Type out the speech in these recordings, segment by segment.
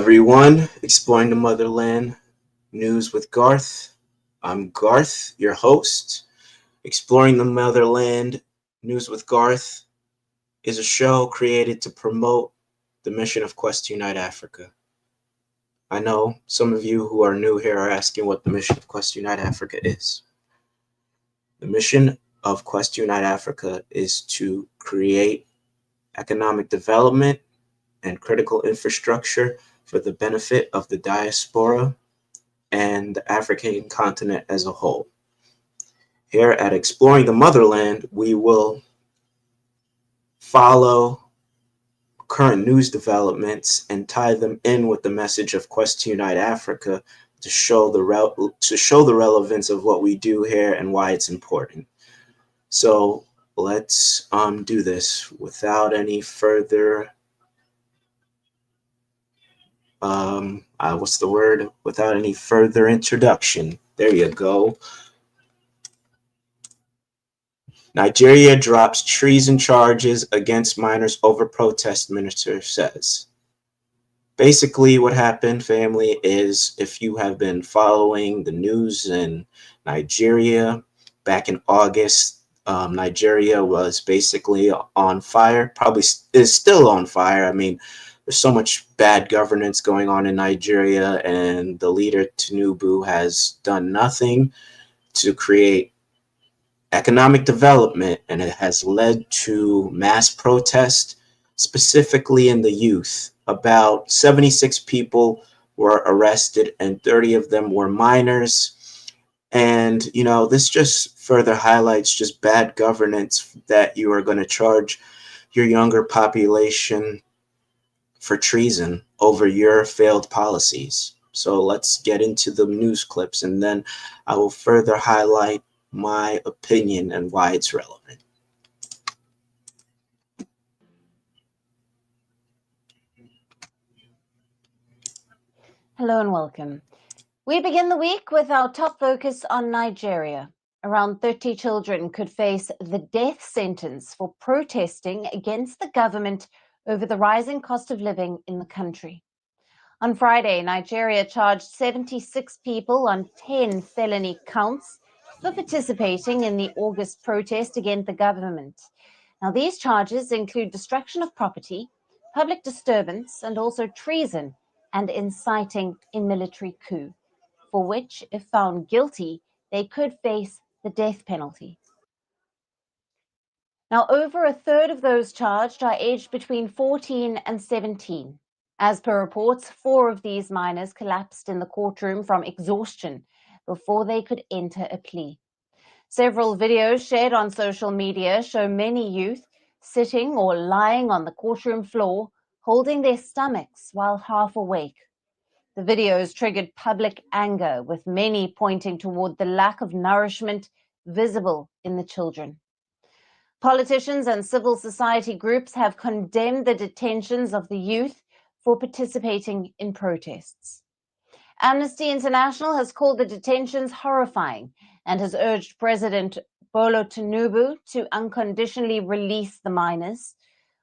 everyone, exploring the Motherland news with Garth. I'm Garth, your host. Exploring the Motherland news with Garth is a show created to promote the mission of Quest to Unite Africa. I know some of you who are new here are asking what the mission of Quest to Unite Africa is. The mission of Quest to Unite Africa is to create economic development and critical infrastructure for the benefit of the diaspora and the African continent as a whole. Here at Exploring the Motherland, we will follow current news developments and tie them in with the message of Quest to Unite Africa to show the relevance of what we do here and why it's important. So let's do this without any further without any further introduction. There you go. Nigeria drops treason charges against minors over protest, minister says. Basically what happened, family, is if you have been following the news in Nigeria, back in August, Nigeria was basically on fire, probably is still on fire. I mean, there's so much bad governance going on in Nigeria, and the leader, Tinubu, has done nothing to create economic development, and it has led to mass protest, specifically in the youth. About 76 people were arrested, and 30 of them were minors. And, you know, this just further highlights just bad governance, that you are going to charge your younger population for treason over your failed policies. So let's get into the news clips, and then I will further highlight my opinion and why it's relevant. Hello and welcome. We begin the week with our top focus on Nigeria. Around 30 children could face the death sentence for protesting against the government over the rising cost of living in the country. On Friday, Nigeria charged 76 people on 10 felony counts for participating in the August protest against the government. Now, these charges include destruction of property, public disturbance, and also treason and inciting a military coup, for which, if found guilty, they could face the death penalty. Now, over a third of those charged are aged between 14 and 17. As per reports, 4 of these minors collapsed in the courtroom from exhaustion before they could enter a plea. Several videos shared on social media show many youth sitting or lying on the courtroom floor, holding their stomachs while half awake. The videos triggered public anger, with many pointing toward the lack of nourishment visible in the children. Politicians and civil society groups have condemned the detentions of the youth for participating in protests. Amnesty International has called the detentions horrifying and has urged President Bola Tinubu to unconditionally release the minors,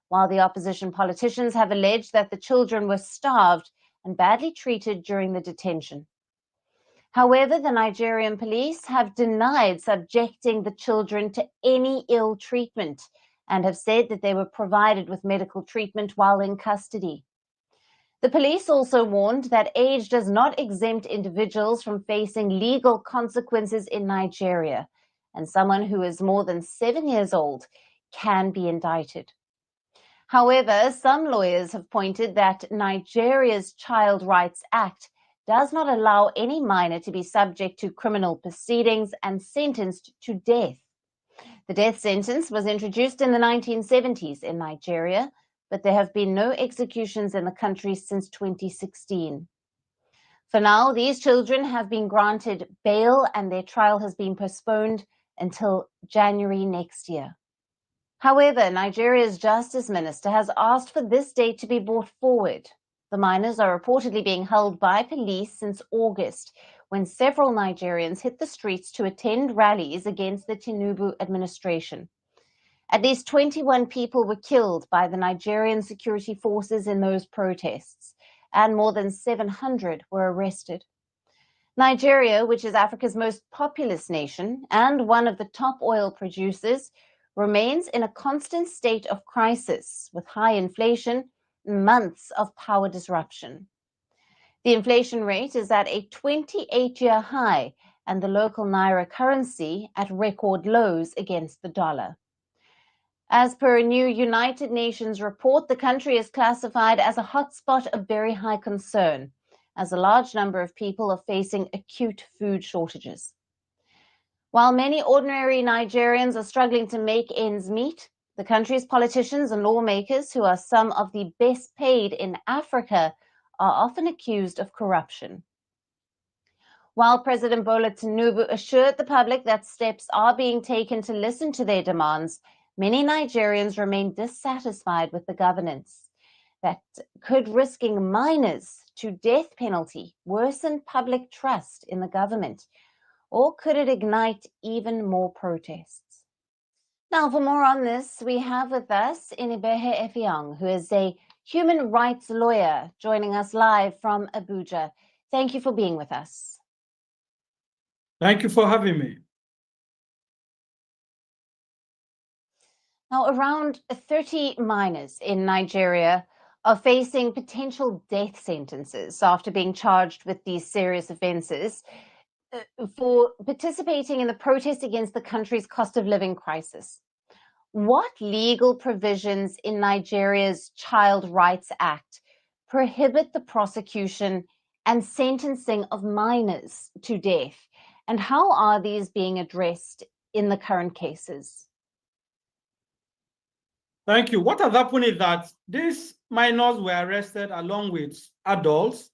while the opposition politicians have alleged that the children were starved and badly treated during the detention. However, the Nigerian police have denied subjecting the children to any ill treatment and have said that they were provided with medical treatment while in custody. The police also warned that age does not exempt individuals from facing legal consequences in Nigeria, and someone who is more than 7 years old can be indicted. However, some lawyers have pointed that Nigeria's Child Rights Act does not allow any minor to be subject to criminal proceedings and sentenced to death. The death sentence was introduced in the 1970s in Nigeria, but there have been no executions in the country since 2016. For now, these children have been granted bail and their trial has been postponed until January next year. However, Nigeria's Justice Minister has asked for this date to be brought forward. The minors are reportedly being held by police since August, when several Nigerians hit the streets to attend rallies against the Tinubu administration. At least 21 people were killed by the Nigerian security forces in those protests, and more than 700 were arrested. Nigeria, which is Africa's most populous nation and one of the top oil producers, remains in a constant state of crisis with high inflation and months of power disruption. The inflation rate is at a 28-year high and the local naira currency at record lows against the dollar. As per a new United Nations report, the country is classified as a hotspot of very high concern, as a large number of people are facing acute food shortages. While many ordinary Nigerians are struggling to make ends meet, the country's politicians and lawmakers, who are some of the best paid in Africa, are often accused of corruption. While President Bola Tinubu assured the public that steps are being taken to listen to their demands, many Nigerians remain dissatisfied with the governance. That could risking minors to death penalty worsen public trust in the government, or could it ignite even more protests? Now, for more on this, we have with us Inibehe Efiong, who is a human rights lawyer, joining us live from Abuja. Thank you for being with us. Thank you for having me. Now, around 30 minors in Nigeria are facing potential death sentences after being charged with these serious offenses for participating in the protest against the country's cost of living crisis. What legal provisions in Nigeria's Child Rights Act prohibit the prosecution and sentencing of minors to death? And how are these being addressed in the current cases? Thank you. What has happened is that these minors were arrested along with adults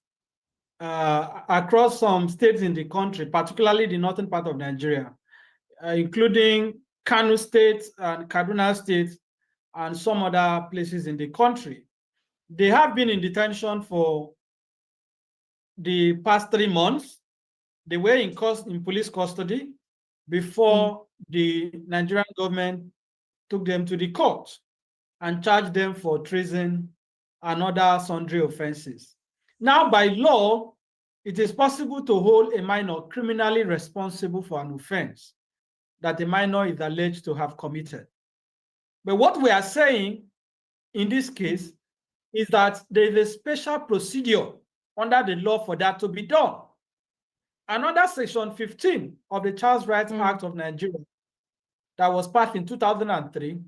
across some states in the country, particularly the northern part of Nigeria, including Kano State and Kaduna State and some other places in the country. They have been in detention for the past 3 months. They were in police custody before the Nigerian government took them to the court and charged them for treason and other sundry offenses. Now, by law, it is possible to hold a minor criminally responsible for an offense that the minor is alleged to have committed. But what we are saying in this case is that there is a special procedure under the law for that to be done. And under Section 15 of the Child Rights Act of Nigeria that was passed in 2003,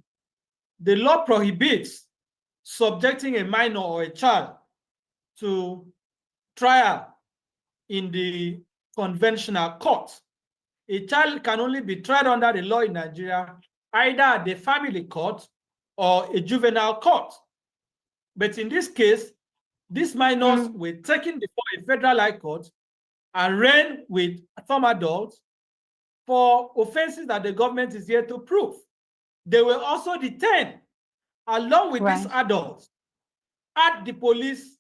the law prohibits subjecting a minor or a child to trial in the conventional court. A child can only be tried under the law in Nigeria either at the family court or a juvenile court. But in this case, these minors were taken before a federal high court and ran with some adults for offenses that the government is yet to prove. They were also detained along with these adults at the police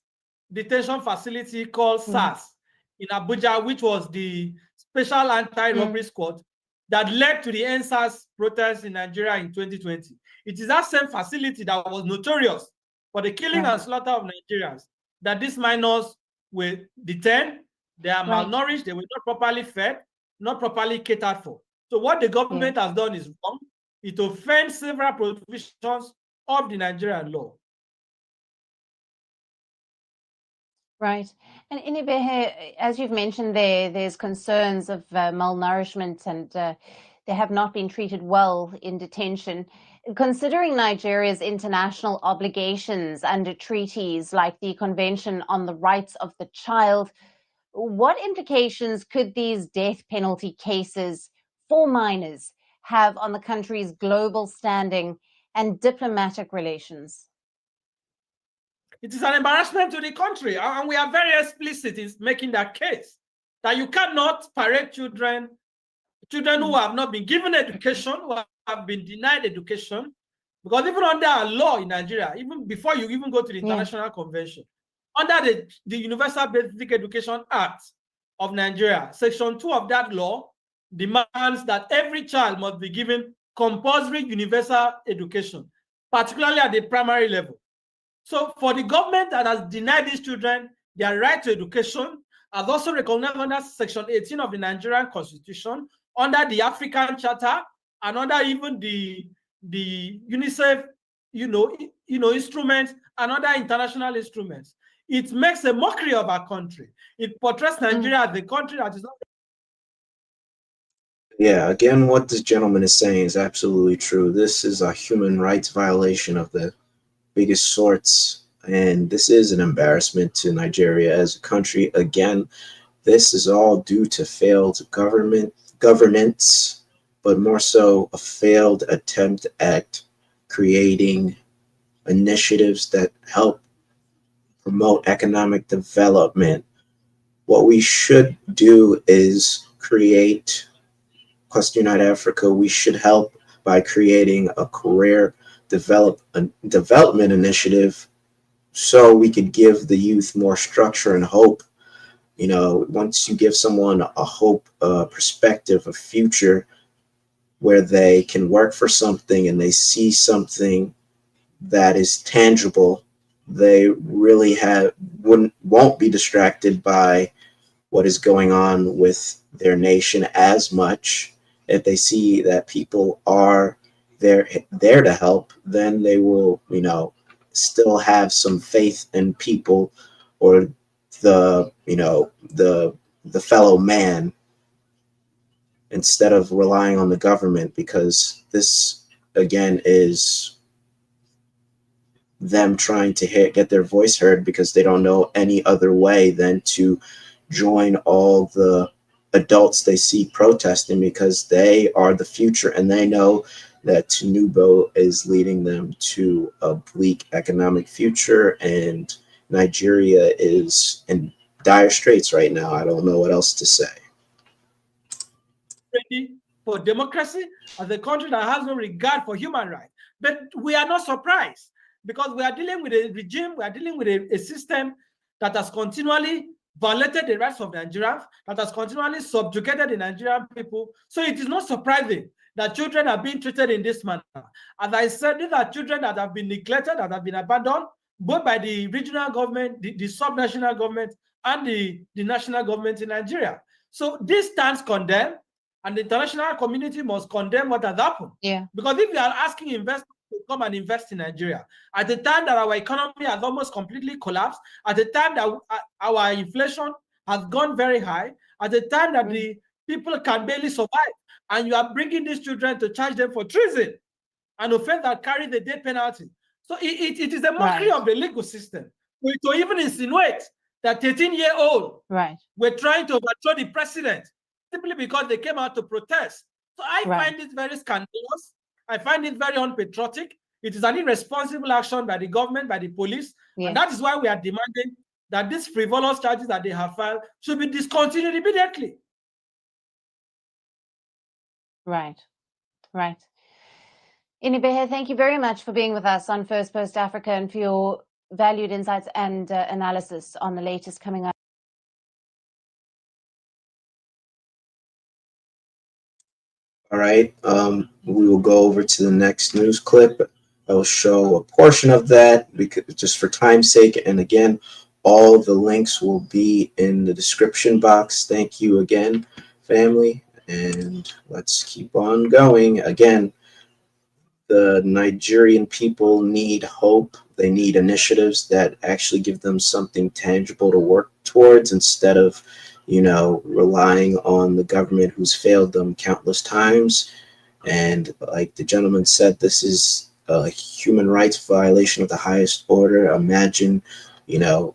detention facility called SAS in Abuja, which was the special anti-robbery squad that led to the NSAS protests in Nigeria in 2020. It is that same facility that was notorious for the killing and slaughter of Nigerians that these minors were detained. They are malnourished, they were not properly fed, not properly catered for. So what the government has done is wrong. It offends several provisions of the Nigerian law. Right. And Inibehe, as you've mentioned there's concerns of malnourishment and they have not been treated well in detention. Considering Nigeria's international obligations under treaties like the Convention on the Rights of the Child, what implications could these death penalty cases for minors have on the country's global standing and diplomatic relations? It is an embarrassment to the country, and we are very explicit in making that case, that you cannot parade children who have not been given education, who have been denied education, because even under our law in Nigeria, even before you even go to the International Convention, under the Universal Basic Education Act of Nigeria, Section 2 of that law demands that every child must be given compulsory universal education, particularly at the primary level. So for the government that has denied these children their right to education, as also recognized under Section 18 of the Nigerian Constitution, under the African Charter, and under even the UNICEF, instruments and other international instruments. It makes a mockery of our country. It portrays Nigeria as a country that is not. Yeah, again, what this gentleman is saying is absolutely true. This is a human rights violation of the biggest sorts, and this is an embarrassment to Nigeria as a country. Again, this is all due to failed governance, but more so a failed attempt at creating initiatives that help promote economic development. What we should do is create, Cluster Unite Africa, we should help by creating a career development initiative so we could give the youth more structure and hope. Once you give someone a hope, a perspective, a future where they can work for something and they see something that is tangible, they really won't be distracted by what is going on with their nation as much. If they see that people are there to help, then they will, still have some faith in people or the fellow man, instead of relying on the government, because this again is them trying to get their voice heard because they don't know any other way than to join all the adults they see protesting, because they are the future and they know that Tinubu is leading them to a bleak economic future, and Nigeria is in dire straits right now. I don't know what else to say. Ready for democracy as a country that has no regard for human rights. But we are not surprised, because we are dealing with a regime, we are dealing with a system that has continually violated the rights of Nigerians, that has continually subjugated the Nigerian people. So it is not surprising that children are being treated in this manner. As I said, these are children that have been neglected, that have been abandoned, both by the regional government, the subnational government, and the national government in Nigeria. So this stands condemned, and the international community must condemn what has happened. Yeah. Because if we are asking investors to come and invest in Nigeria, at the time that our economy has almost completely collapsed, at the time that our inflation has gone very high, at the time that the people can barely survive, and you are bringing these children to charge them for treason, an offense that carries the death penalty. So it is a mockery of the legal system. To even insinuate that 13-year-old were trying to overthrow the president simply because they came out to protest. So I find it very scandalous. I find it very unpatriotic. It is an irresponsible action by the government, by the police. And that is why we are demanding that these frivolous charges that they have filed should be discontinued immediately. Right. Inibehe, thank you very much for being with us on First Post Africa and for your valued insights and analysis on the latest coming up. All right, we will go over to the next news clip. I will show a portion of that because just for time's sake. And again, all the links will be in the description box. Thank you again, family. And let's keep on going. Again, the Nigerian people need hope. They need initiatives that actually give them something tangible to work towards, instead of, relying on the government who's failed them countless times. And like the gentleman said, this is a human rights violation of the highest order. Imagine,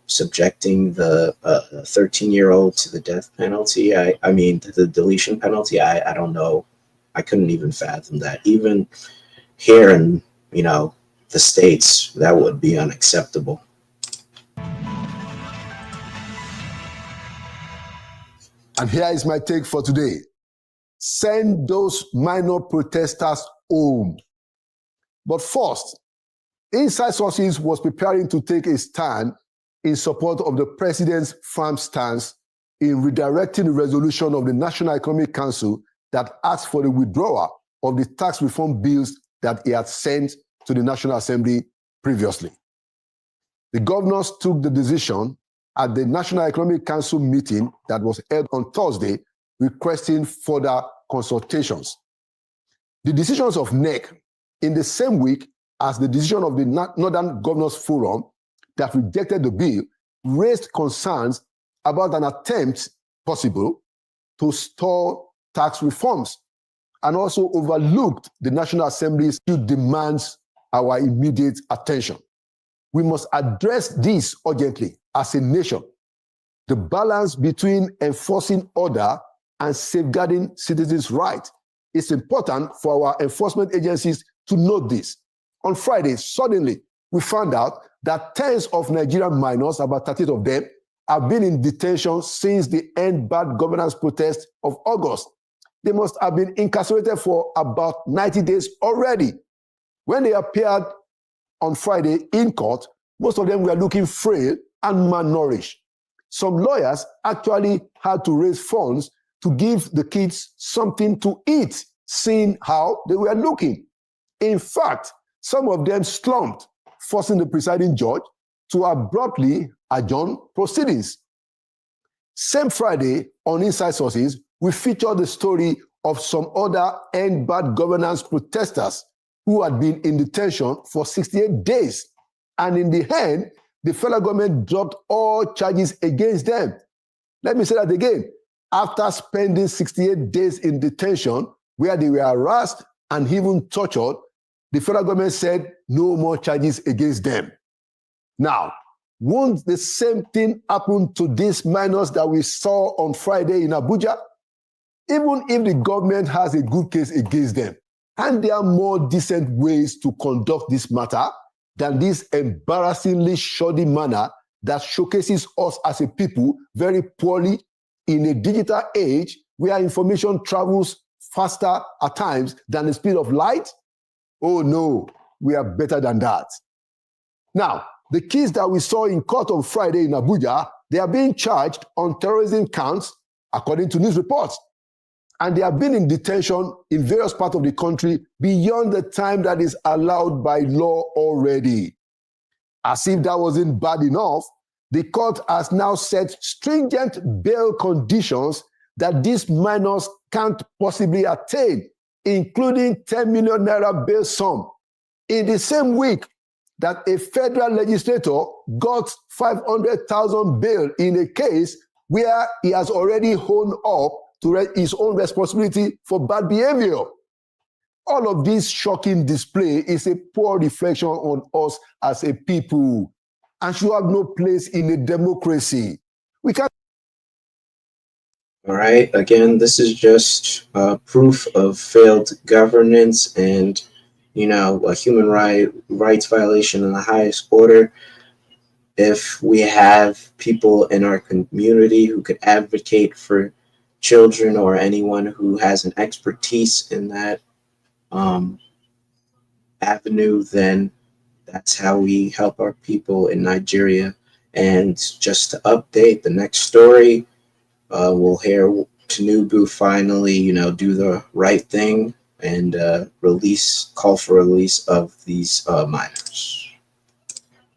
subjecting the 13-year-old to the death penalty. I mean, the deletion penalty. I don't know. I couldn't even fathom that. Even here in, the States, that would be unacceptable. And here is my take for today. Send those minor protesters home. But first, Inside Sources was preparing to take a stand in support of the president's firm stance in redirecting the resolution of the National Economic Council that asked for the withdrawal of the tax reform bills that he had sent to the National Assembly previously. The governors took the decision at the National Economic Council meeting that was held on Thursday, requesting further consultations. The decisions of NEC in the same week as the decision of the Northern Governors Forum that rejected the bill raised concerns about an attempt possible to stall tax reforms, and also overlooked the National Assembly's demands our immediate attention. We must address this urgently as a nation. The balance between enforcing order and safeguarding citizens' rights is important for our enforcement agencies to note this. On Friday, suddenly, we found out that tens of Nigerian minors, about 30 of them, have been in detention since the End Bad Governance protest of August. They must have been incarcerated for about 90 days already. When they appeared on Friday in court, most of them were looking frail and malnourished. Some lawyers actually had to raise funds to give the kids something to eat, seeing how they were looking. In fact, some of them slumped, forcing the presiding judge to abruptly adjourn proceedings. Same Friday, on Inside Sources, we featured the story of some other End Bad Governance protesters who had been in detention for 68 days. And in the end, the federal government dropped all charges against them. Let me say that again. After spending 68 days in detention, where they were harassed and even tortured, the federal government said no more charges against them. Now, won't the same thing happen to these minors that we saw on Friday in Abuja? Even if the government has a good case against them, and there are more decent ways to conduct this matter than this embarrassingly shoddy manner that showcases us as a people very poorly in a digital age where information travels faster at times than the speed of light? Oh no, we are better than that. Now, the kids that we saw in court on Friday in Abuja, they are being charged on terrorism counts, according to news reports. And they have been in detention in various parts of the country beyond the time that is allowed by law already. As if that wasn't bad enough, the court has now set stringent bail conditions that these minors can't possibly attain, including 10 million naira bail sum. In the same week that a federal legislator got 500,000 bail in a case where he has already honed up to his own responsibility for bad behavior. All of this shocking display is a poor reflection on us as a people and should have no place in a democracy. We can't. All right, again, this is just proof of failed governance and, you know, a human rights violation in the highest order. If we have people in our community who could advocate for children or anyone who has an expertise in that avenue, then that's how we help our people in Nigeria. And just to update the next story, we'll hear Tinubu finally, you know, do the right thing and call for release of these minors.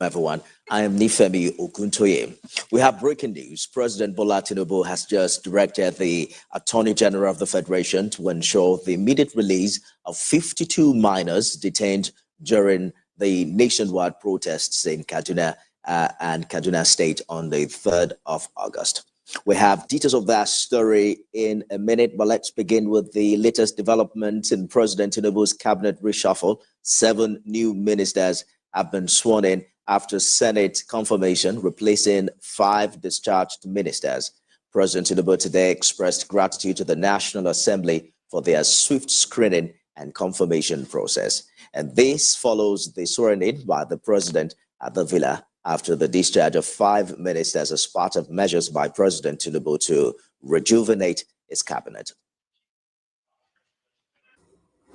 Everyone, I am Nifemi Oguntoye. We have breaking news. President Bola Tinubu has just directed the Attorney General of the Federation to ensure the immediate release of 52 minors detained during the nationwide protests in Kaduna and Kaduna State on the 3rd of August. We have details of that story in a minute, but let's begin with the latest developments in President Tinubu's cabinet reshuffle. 7 new ministers have been sworn in after Senate confirmation, replacing 5 discharged ministers. President Tinubu today expressed gratitude to the National Assembly for their swift screening and confirmation process. And this follows the swearing-in by the president at the Villa after the discharge of 5 ministers as part of measures by President Tinubu to rejuvenate his cabinet.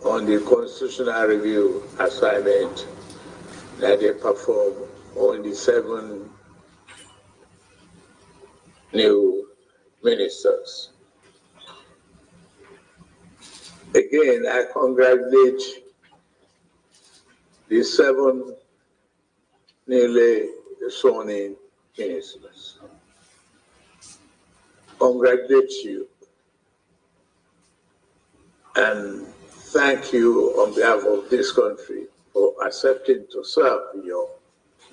On the constitutional review assignment that they perform on the 7 new ministers. Again, I congratulate the 7 newly sworn in ministers. congratulate you and thank you on behalf of this country for accepting to serve your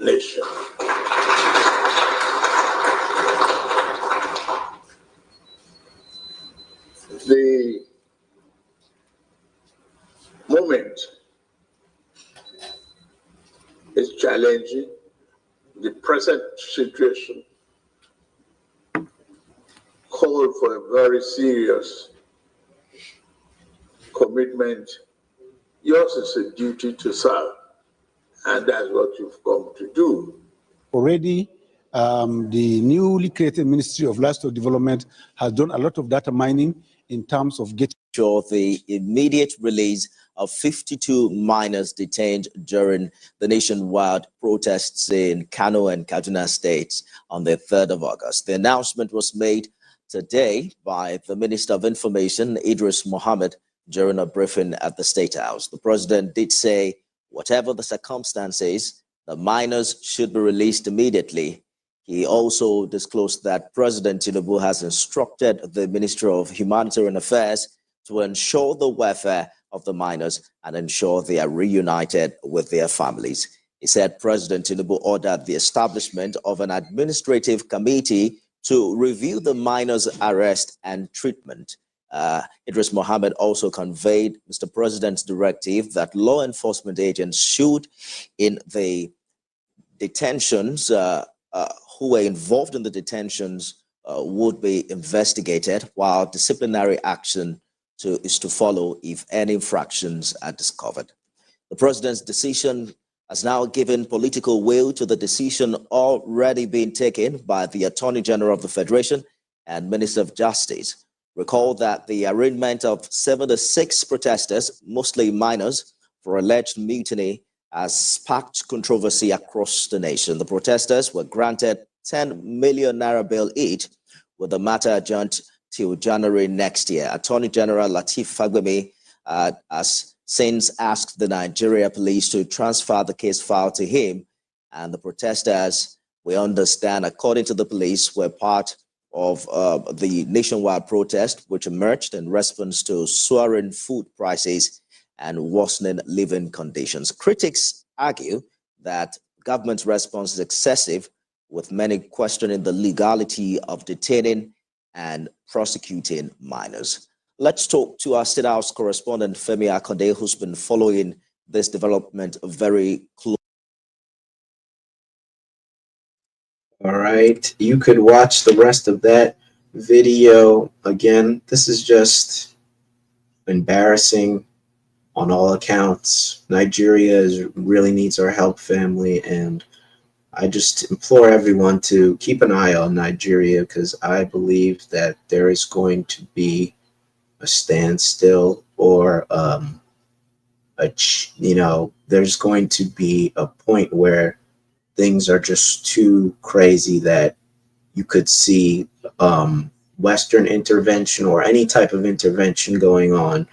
nation. The moment is challenging. The present situation called for a very serious commitment. Yours is a duty to serve, and that's what you've come to do. Already, the newly created Ministry of Livestock Development has done a lot of data mining in terms of getting the immediate release of 52 minors detained during the nationwide protests in Kano and Kaduna states on the 3rd of August. The announcement was made today by the Minister of Information, Idris Mohammed, during a briefing at the State House. The president did say, whatever the circumstances, the minors should be released immediately. He also disclosed that President Tinubu has instructed the Ministry of Humanitarian Affairs to ensure the welfare of the minors and ensure they are reunited with their families. He said President Tinubu ordered the establishment of an administrative committee to review the minors' arrest and treatment. Idris Mohammed also conveyed Mr. President's directive that law enforcement agents should, in the detentions, who were involved in the detentions would be investigated, while disciplinary action is to follow if any infractions are discovered. The president's decision has now given political will to the decision already being taken by the Attorney General of the Federation and Minister of Justice. Recall that the arraignment of 76 protesters, mostly minors, for alleged mutiny has sparked controversy across the nation. The protesters were granted 10 million naira bail each, with the matter adjourned till January next year. Attorney General Lateef Fagbemi has since asked the Nigeria police to transfer the case file to him, and the protesters, we understand, according to the police, were part of the nationwide protest, which emerged in response to soaring food prices and worsening living conditions. Critics argue that government's response is excessive, with many questioning the legality of detaining and prosecuting minors. Let's talk to our State House correspondent, Femi Akonde, who's been following this development very closely. All right, you could watch the rest of that video. Again, this is just embarrassing on all accounts. Nigeria really needs our help, family, and I just implore everyone to keep an eye on Nigeria, because I believe that there is going to be a standstill, or there's going to be a point where things are just too crazy that you could see Western intervention or any type of intervention going on.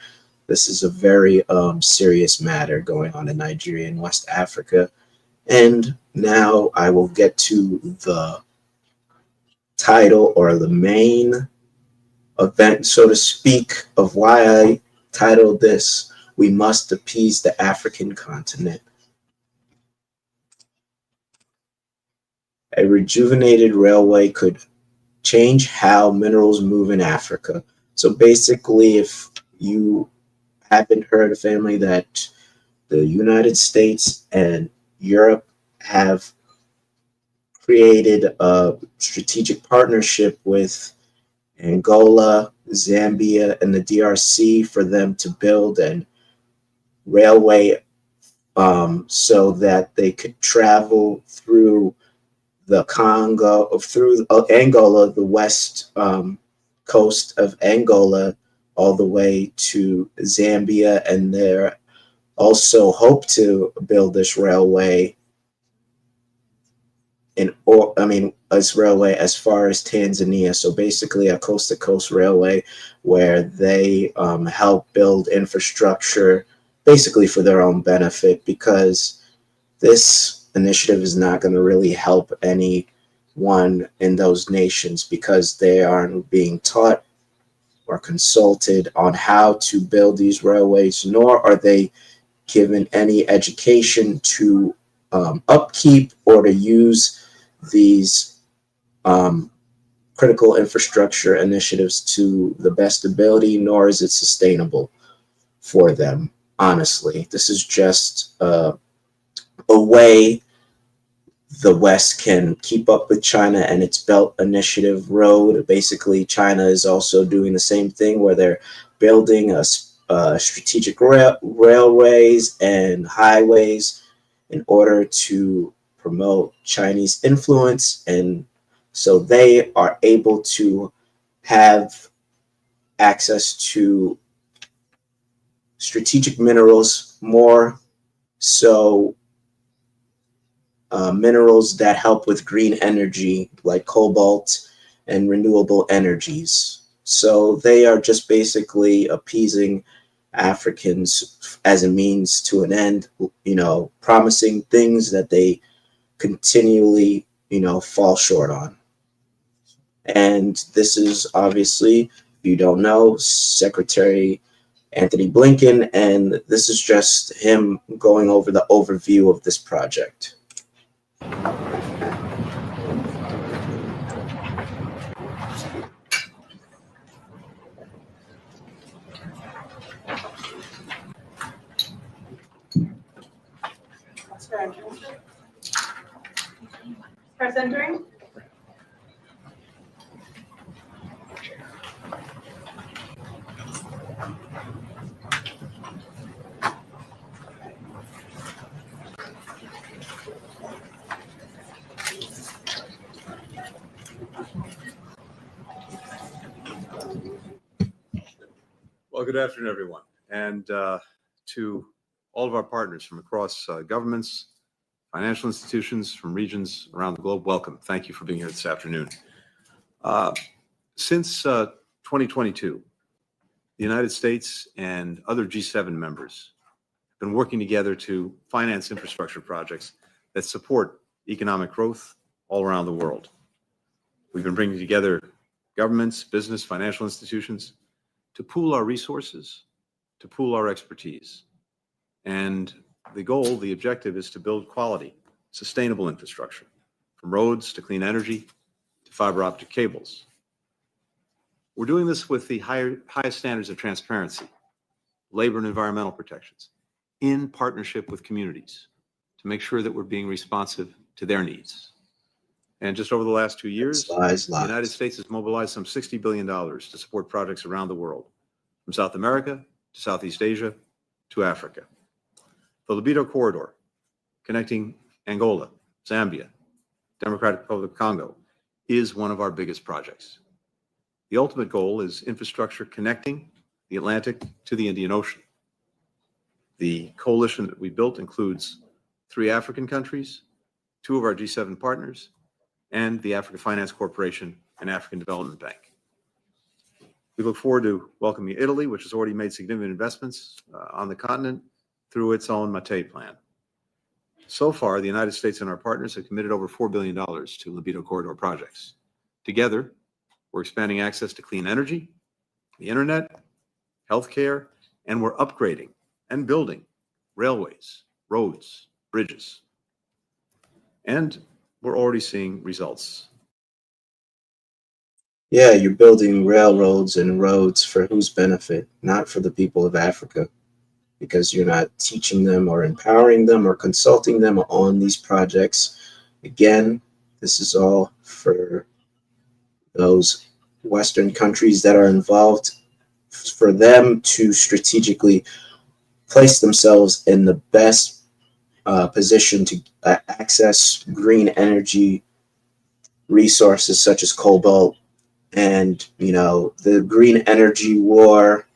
This is a very serious matter going on in Nigeria and West Africa. And now I will get to the title, or the main event, so to speak, of why I titled this, "We Must Appease the African Continent." A rejuvenated railway could change how minerals move in Africa. So basically, if you haven't heard, a family, that the United States and Europe have created a strategic partnership with Angola, Zambia, and the DRC for them to build a railway so that they could travel through the Congo, through Angola, the west coast of Angola, all the way to Zambia, and they also hope to build this railway as far as Tanzania. So basically a coast-to-coast railway where they help build infrastructure basically for their own benefit, because this initiative is not going to really help any one in those nations because they aren't being taught or consulted on how to build these railways, nor are they given any education to upkeep or to use these critical infrastructure initiatives to the best ability, nor is it sustainable for them. Honestly, this is just a way the West can keep up with China and its Belt Initiative road. Basically, China is also doing the same thing where they're building a strategic railways and highways in order to promote Chinese influence, and so they are able to have access to strategic minerals more so minerals that help with green energy like cobalt and renewable energies. So they are just basically appeasing Africans as a means to an end, promising things that they continually, fall short on. And this is obviously, if you don't know, Secretary Anthony Blinken, and this is just him going over the overview of this project. Press entering. Well, good afternoon, everyone. And to all of our partners from across governments, financial institutions, from regions around the globe, welcome. Thank you for being here this afternoon. Since 2022, the United States and other G7 members have been working together to finance infrastructure projects that support economic growth all around the world. We've been bringing together governments, business, financial institutions to pool our resources, to pool our expertise. And the goal, the objective, is to build quality, sustainable infrastructure, from roads to clean energy to fiber optic cables. We're doing this with the highest standards of transparency, labor and environmental protections, in partnership with communities to make sure that we're being responsive to their needs. And just over the last 2 years, the United States has mobilized some $60 billion to support projects around the world, from South America to Southeast Asia to Africa. The Libido Corridor, connecting Angola, Zambia, Democratic Republic of Congo, is one of our biggest projects. The ultimate goal is infrastructure connecting the Atlantic to the Indian Ocean. The coalition that we built includes 3 African countries, 2 of our G7 partners, and the Africa Finance Corporation and African Development Bank. We look forward to welcoming Italy, which has already made significant investments on the continent through its own Mattei plan. So far, the United States and our partners have committed over $4 billion to Libido Corridor projects. Together, we're expanding access to clean energy, the internet, healthcare, and we're upgrading and building railways, roads, bridges. And we're already seeing results. Yeah, you're building railroads and roads for whose benefit? Not for the people of Africa, because you're not teaching them or empowering them or consulting them on these projects. Again, this is all for those Western countries that are involved, for them to strategically place themselves in the best position to access green energy resources such as cobalt. And, the green energy war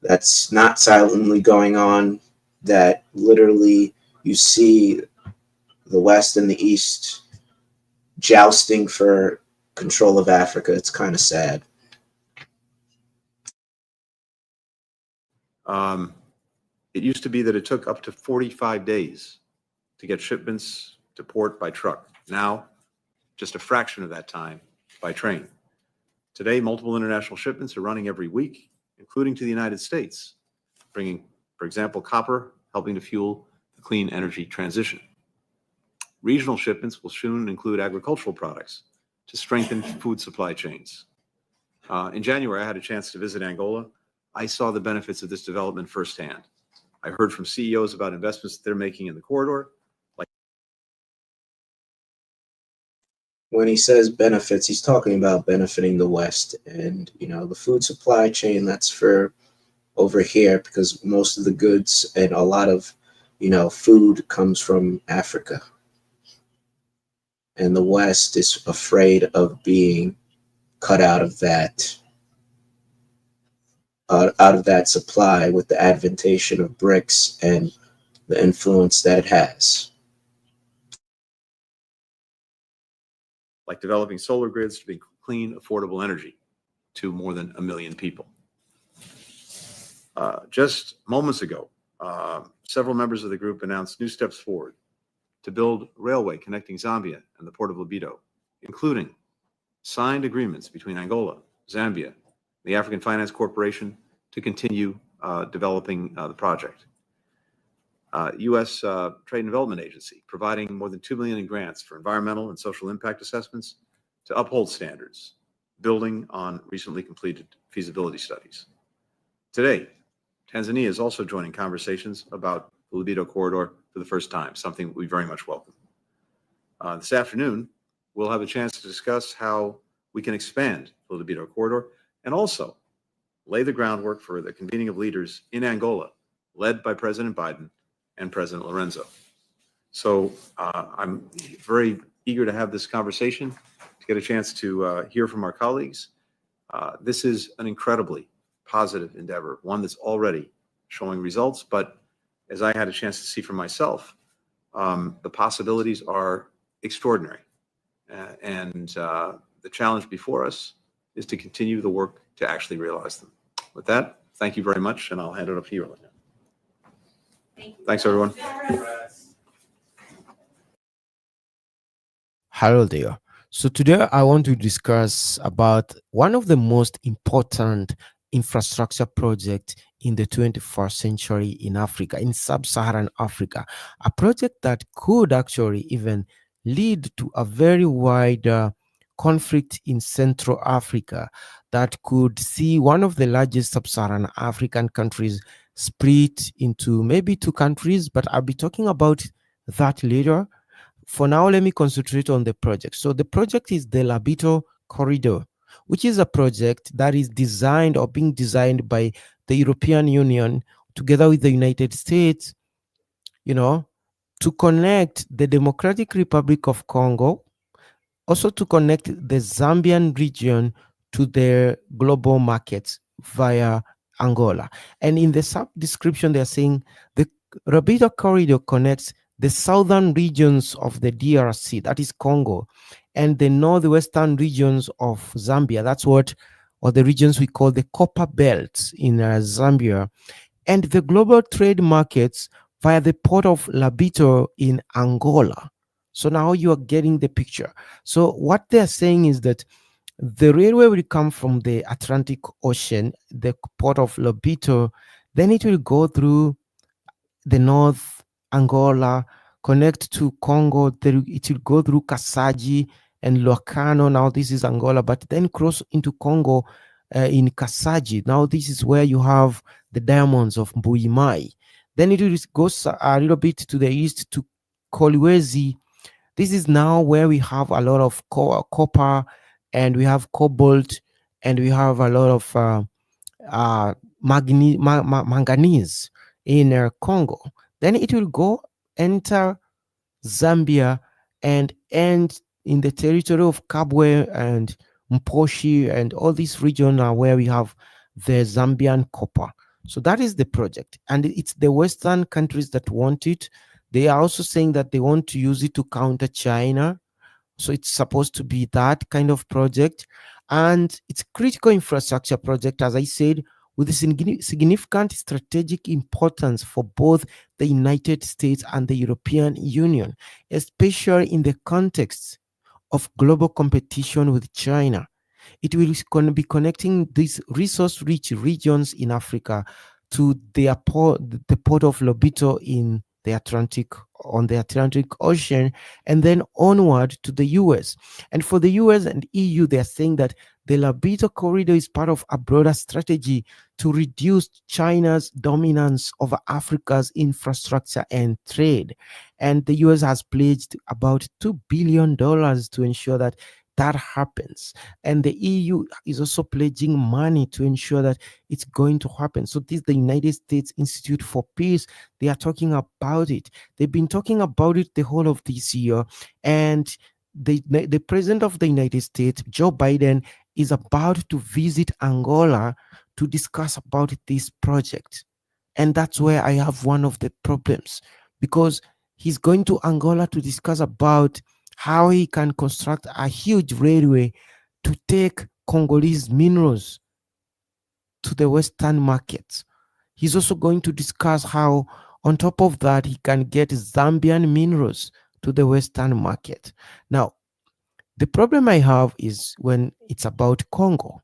that's not silently going on, that literally you see the West and the East jousting for control of Africa. It's kind of sad. It used to be that it took up to 45 days to get shipments to port by truck. Now, just a fraction of that time by train. Today, multiple international shipments are running every week, including to the United States, bringing, for example, copper, helping to fuel the clean energy transition. Regional shipments will soon include agricultural products to strengthen food supply chains. In January, I had a chance to visit Angola. I saw the benefits of this development firsthand. I heard from CEOs about investments that they're making in the corridor. When he says benefits, he's talking about benefiting the West and, you know, the food supply chain. That's for over here because most of the goods and a lot of, you know, food comes from Africa. And the West is afraid of being cut out of that supply with the adventation of BRICS and the influence that it has. Like developing solar grids to bring clean, affordable energy to more than 1 million people. Just moments ago, several members of the group announced new steps forward to build railway connecting Zambia and the port of Lobito, including signed agreements between Angola, Zambia, the African Finance Corporation to continue developing the project. U.S. Trade and Development Agency providing more than $2 million in grants for environmental and social impact assessments to uphold standards, building on recently completed feasibility studies. Today, Tanzania is also joining conversations about the Lobito corridor for the first time, something we very much welcome. This afternoon, we'll have a chance to discuss how we can expand the Lobito corridor and also lay the groundwork for the convening of leaders in Angola, led by President Biden and President Lorenzo. So I'm very eager to have this conversation, to get a chance to hear from our colleagues. This is an incredibly positive endeavor, one that's already showing results, but as I had a chance to see for myself, the possibilities are extraordinary. And the challenge before us is to continue the work to actually realize them. With that, thank you very much, and I'll hand it up to you, Elena. Thanks, everyone. Hello there. So today I want to discuss about one of the most important infrastructure projects in the 21st century in Africa, in sub-Saharan Africa, a project that could actually even lead to a very wide conflict in Central Africa that could see one of the largest sub-Saharan African countries split into maybe 2 countries, but I'll be talking about that later. For now, let me concentrate on the project. So the project is the Lobito Corridor, which is a project that is designed or being designed by the European Union together with the United States, you know, to connect the Democratic Republic of Congo, also to connect the Zambian region to their global markets via Angola. And in the sub-description, they're saying the Lobito Corridor connects the southern regions of the DRC, that is Congo, and the northwestern regions of Zambia, that's what, or the regions we call the Copper Belt in Zambia, and the global trade markets via the port of Lobito in Angola. So now you are getting the picture. So what they're saying is that the railway will come from the Atlantic Ocean, the port of Lobito, then it will go through the North Angola, connect to Congo, it will go through Kasaji and Locarno. Now this is Angola, but then cross into Congo in Kasaji. Now this is where you have the diamonds of Mbuimai. Then it will go a little bit to the east to Kolwezi. This is now where we have a lot of copper, and we have cobalt, and we have a lot of manganese in Congo. Then it will go enter Zambia and end in the territory of Kabwe and Mposhi, and all these regions are where we have the Zambian copper. So that is the project, and it's the Western countries that want it. They are also saying that they want to use it to counter China. So it's supposed to be that kind of project, and it's critical infrastructure project, as I said, with a significant strategic importance for both the United States and the European Union, especially in the context of global competition with China. It will be connecting these resource-rich regions in Africa to the port of Lobito in the Atlantic, on the Atlantic Ocean, and then onward to the US. And for the US and EU, they are saying that the Lobito corridor is part of a broader strategy to reduce China's dominance over Africa's infrastructure and trade. And the US has pledged about $2 billion to ensure that that happens. And the EU is also pledging money to ensure that it's going to happen. So this is the United States Institute for Peace. They are talking about it. They've been talking about it the whole of this year. And the president of the United States, Joe Biden, is about to visit Angola to discuss about this project. And that's where I have one of the problems, because he's going to Angola to discuss about how he can construct a huge railway to take Congolese minerals to the Western markets. He's also going to discuss how, on top of that, he can get Zambian minerals to the Western market. Now, the problem I have is when it's about Congo.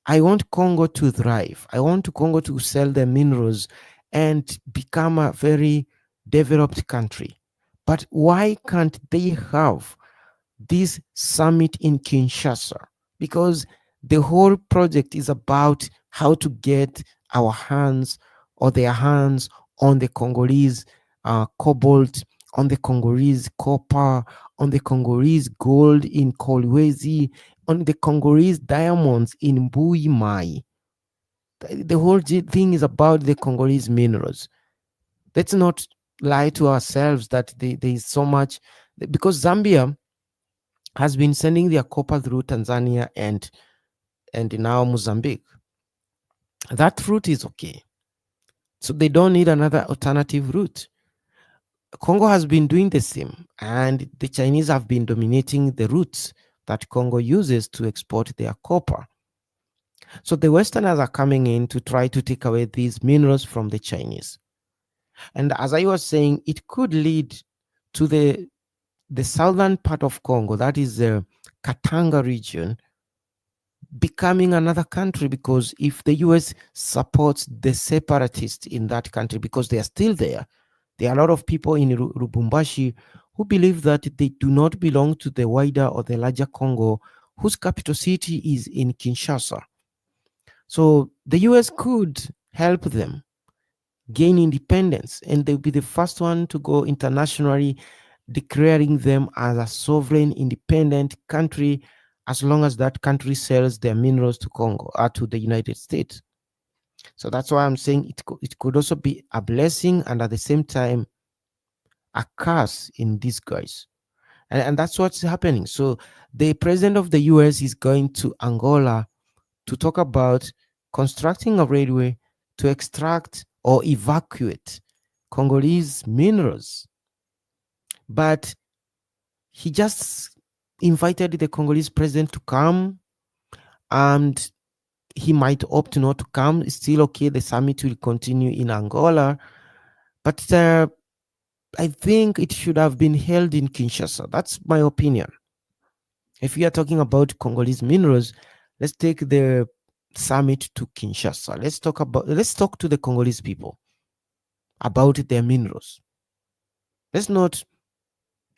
I want Congo to thrive. I want Congo to sell their minerals and become a very developed country. But why can't they have this summit in Kinshasa? Because the whole project is about how to get our hands or their hands on the Congolese cobalt, on the Congolese copper, on the Congolese gold in Kolwezi, on the Congolese diamonds in Mbui Mai. The whole thing is about the Congolese minerals. Let's not lie to ourselves that there is so much, because Zambia has been sending their copper through Tanzania and now Mozambique. That route is okay. So they don't need another alternative route. Congo has been doing the same, and the Chinese have been dominating the routes that Congo uses to export their copper. So the Westerners are coming in to try to take away these minerals from the Chinese. And as I was saying, it could lead to the southern part of Congo, that is the Katanga region, becoming another country, because if the US supports the separatists in that country, because they are still there are a lot of people in Lubumbashi who believe that they do not belong to the wider or the larger Congo, whose capital city is in Kinshasa. So the US could help them gain independence, and they'll be the first one to go internationally, declaring them as a sovereign, independent country, as long as that country sells their minerals to Congo or to the United States. So that's why I'm saying it could also be a blessing and at the same time a curse in disguise. And that's what's happening. So the president of the US is going to Angola to talk about constructing a railway to extract or evacuate Congolese minerals. But he just invited the Congolese president to come, and he might opt not to come. It's still okay. The summit will continue in Angola. But I think it should have been held in Kinshasa. That's my opinion. If we are talking about Congolese minerals, let's take the summit to Kinshasa. Let's talk to the Congolese people about their minerals. Let's not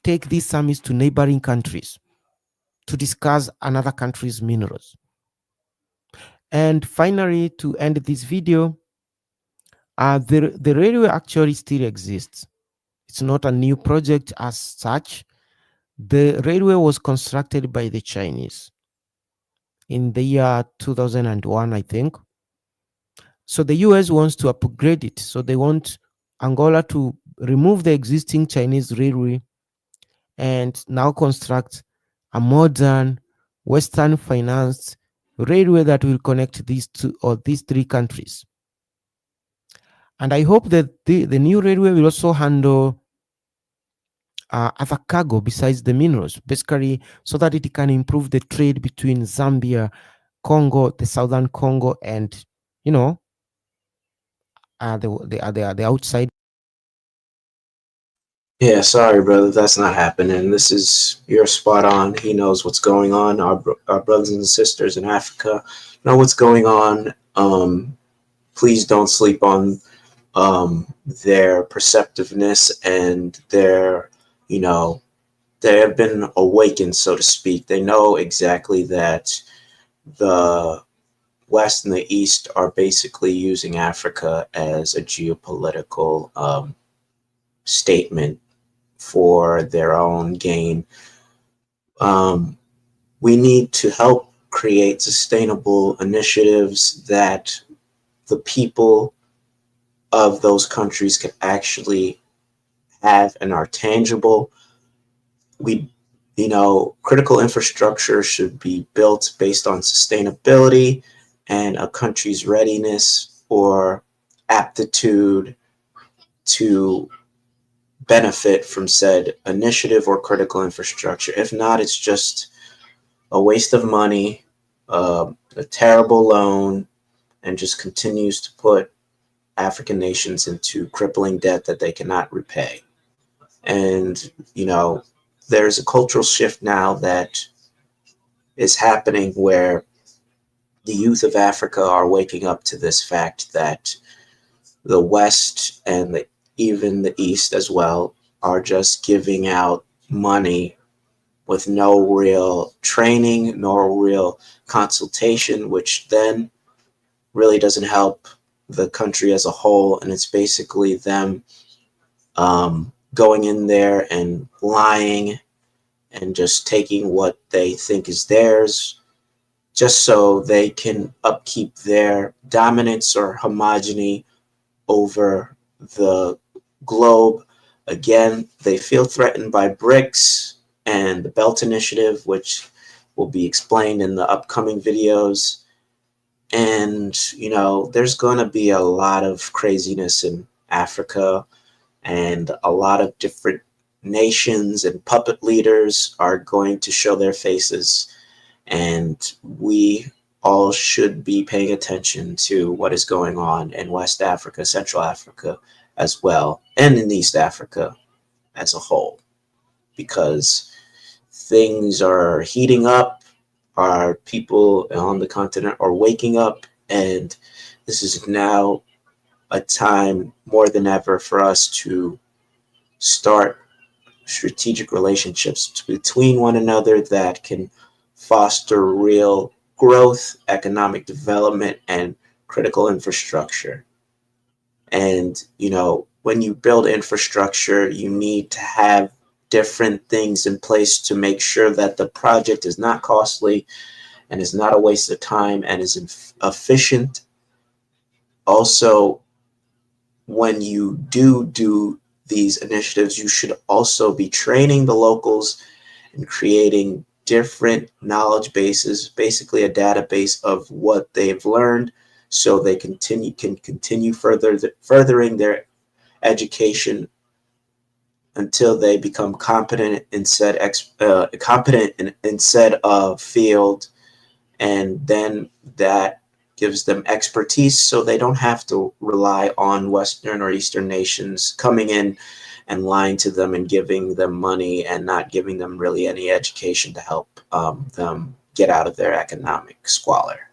take these summits to neighboring countries to discuss another country's minerals. And finally, to end this video, the railway actually still exists. It's not a new project as such. The railway was constructed by the Chinese in the year 2001, I think. So the US wants to upgrade it. So they want Angola to remove the existing Chinese railway and now construct a modern, Western financed railway that will connect these three countries. And I hope that the new railway will also handle other cargo besides the minerals, basically, so that it can improve the trade between Zambia, Congo, the southern Congo, and the outside Yeah, sorry, brother, that's not happening. You're spot on. He knows what's going on. Our brothers and sisters in Africa know what's going on. Please don't sleep on their perceptiveness and you know, they have been awakened, so to speak. They know exactly that the West and the East are basically using Africa as a geopolitical statement for their own gain. We need to help create sustainable initiatives that the people of those countries can actually have and are tangible. Critical infrastructure should be built based on sustainability and a country's readiness or aptitude to benefit from said initiative or critical infrastructure. If not, it's just a waste of money, a terrible loan, and just continues to put African nations into crippling debt that they cannot repay. And, there's a cultural shift now that is happening where the youth of Africa are waking up to this fact that the West and even the East as well are just giving out money with no real training, nor real consultation, which then really doesn't help the country as a whole. And it's basically them going in there and lying and just taking what they think is theirs, just so they can upkeep their dominance or homogeny over the globe. Again, they feel threatened by BRICS and the Belt Initiative, which will be explained in the upcoming videos. And, there's going to be a lot of craziness in Africa, and a lot of different nations and puppet leaders are going to show their faces. And we all should be paying attention to what is going on in West Africa, Central Africa as well, and in East Africa as a whole, because things are heating up. Our people on the continent are waking up, and this is now a time more than ever for us to start strategic relationships between one another that can foster real growth, economic development, and critical infrastructure. And, when you build infrastructure, you need to have different things in place to make sure that the project is not costly and is not a waste of time and is efficient. Also, when you do these initiatives, you should also be training the locals and creating different knowledge bases, basically a database of what they've learned, so they can continue furthering their education until they become competent in said field, and then that gives them expertise, so they don't have to rely on Western or Eastern nations coming in and lying to them and giving them money and not giving them really any education to help them get out of their economic squalor.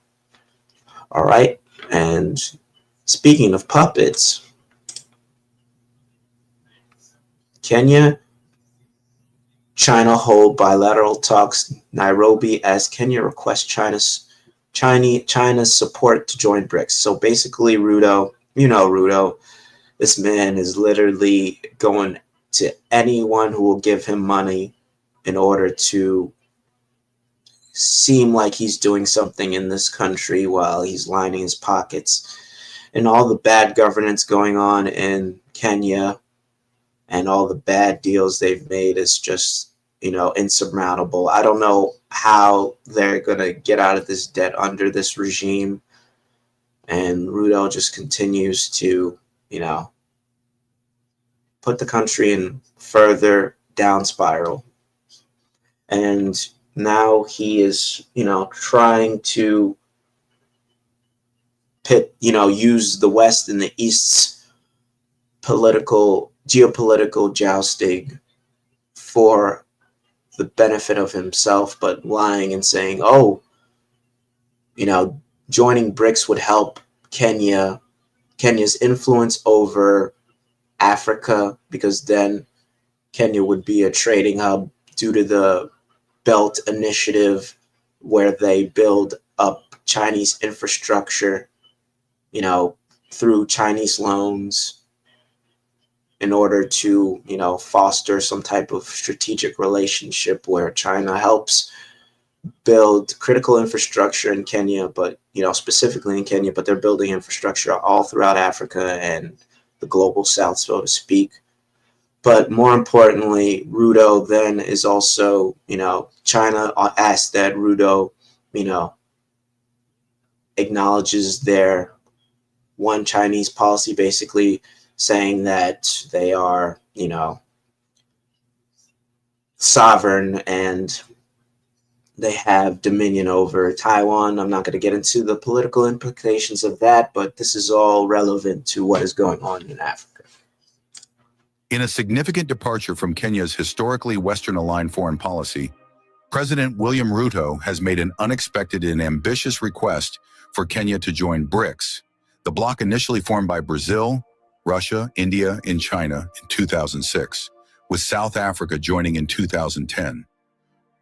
All right. And speaking of puppets, Kenya, China hold bilateral talks Nairobi as Kenya requests China's support to join BRICS. So basically, Ruto, this man is literally going to anyone who will give him money in order to seem like he's doing something in this country while he's lining his pockets. And all the bad governance going on in Kenya and all the bad deals they've made is just, insurmountable. I don't know how they're going to get out of this debt under this regime. And Ruto just continues to, put the country in further down spiral. And now he is, trying to use the West and the East's geopolitical jousting for the benefit of himself, but lying and saying, oh, joining BRICS would help Kenya's influence over Africa, because then Kenya would be a trading hub due to the Belt Initiative, where they build up Chinese infrastructure, through Chinese loans in order to, foster some type of strategic relationship where China helps build critical infrastructure in Kenya, but, specifically in Kenya, but they're building infrastructure all throughout Africa and the global South, so to speak. But more importantly, Ruto then is also, China asked that Ruto, acknowledges their one Chinese policy, basically saying that they are, sovereign and they have dominion over Taiwan. I'm not going to get into the political implications of that, but this is all relevant to what is going on in Africa. In a significant departure from Kenya's historically Western-aligned foreign policy, President William Ruto has made an unexpected and ambitious request for Kenya to join BRICS, the bloc initially formed by Brazil, Russia, India, and China in 2006, with South Africa joining in 2010.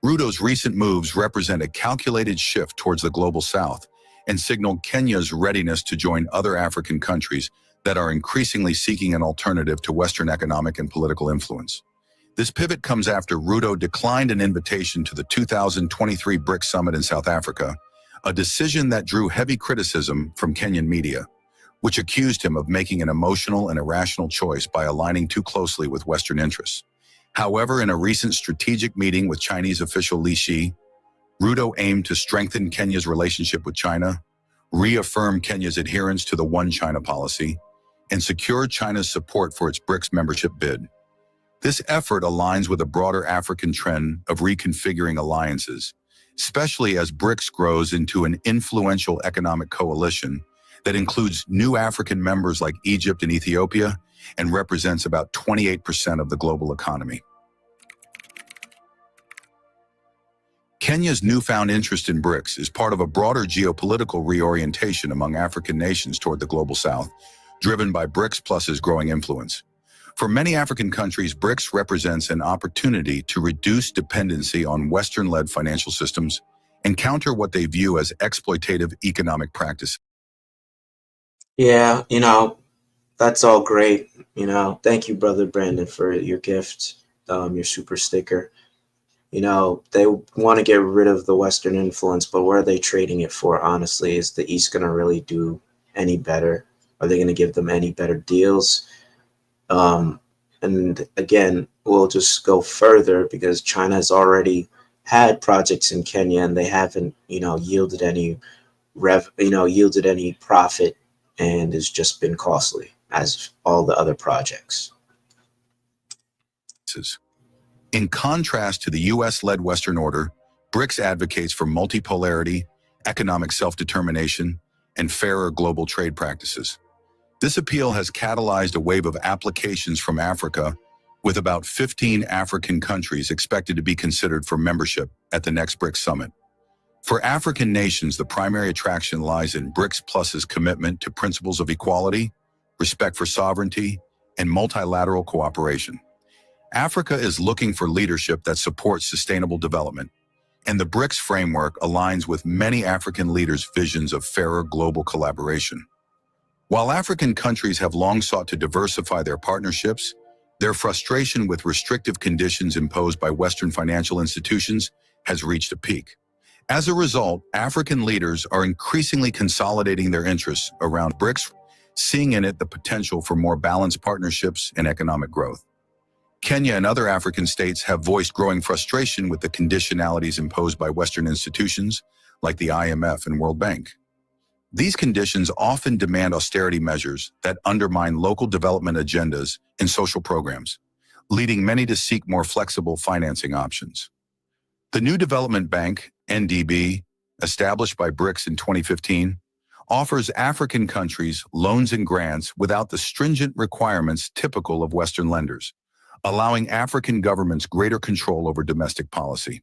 Ruto's recent moves represent a calculated shift towards the global South and signal Kenya's readiness to join other African countries that are increasingly seeking an alternative to Western economic and political influence. This pivot comes after Ruto declined an invitation to the 2023 BRICS summit in South Africa, a decision that drew heavy criticism from Kenyan media, which accused him of making an emotional and irrational choice by aligning too closely with Western interests. However, in a recent strategic meeting with Chinese official Li Xi, Ruto aimed to strengthen Kenya's relationship with China, reaffirm Kenya's adherence to the One China policy, and secure China's support for its BRICS membership bid. This effort aligns with a broader African trend of reconfiguring alliances, especially as BRICS grows into an influential economic coalition that includes new African members like Egypt and Ethiopia and represents about 28% of the global economy. Kenya's newfound interest in BRICS is part of a broader geopolitical reorientation among African nations toward the global South, driven by BRICS Plus's growing influence. For many African countries, BRICS represents an opportunity to reduce dependency on Western-led financial systems and counter what they view as exploitative economic practices. Yeah, that's all great. Thank you, Brother Brandon, for your gift, your super sticker. They want to get rid of the Western influence, but what are they trading it for, honestly? Is the East going to really do any better? Are they going to give them any better deals? And again, we'll just go further because China has already had projects in Kenya and they haven't, yielded any profit, and it's just been costly as all the other projects. In contrast to the US-led Western order, BRICS advocates for multipolarity, economic self-determination, and fairer global trade practices. This appeal has catalyzed a wave of applications from Africa, with about 15 African countries expected to be considered for membership at the next BRICS summit. For African nations, the primary attraction lies in BRICS Plus's commitment to principles of equality, respect for sovereignty, and multilateral cooperation. Africa is looking for leadership that supports sustainable development, and the BRICS framework aligns with many African leaders' visions of fairer global collaboration. While African countries have long sought to diversify their partnerships, their frustration with restrictive conditions imposed by Western financial institutions has reached a peak. As a result, African leaders are increasingly consolidating their interests around BRICS, seeing in it the potential for more balanced partnerships and economic growth. Kenya and other African states have voiced growing frustration with the conditionalities imposed by Western institutions like the IMF and World Bank. These conditions often demand austerity measures that undermine local development agendas and social programs, leading many to seek more flexible financing options. The new development bank, NDB, established by BRICS in 2015, offers African countries loans and grants without the stringent requirements typical of Western lenders, allowing African governments greater control over domestic policy.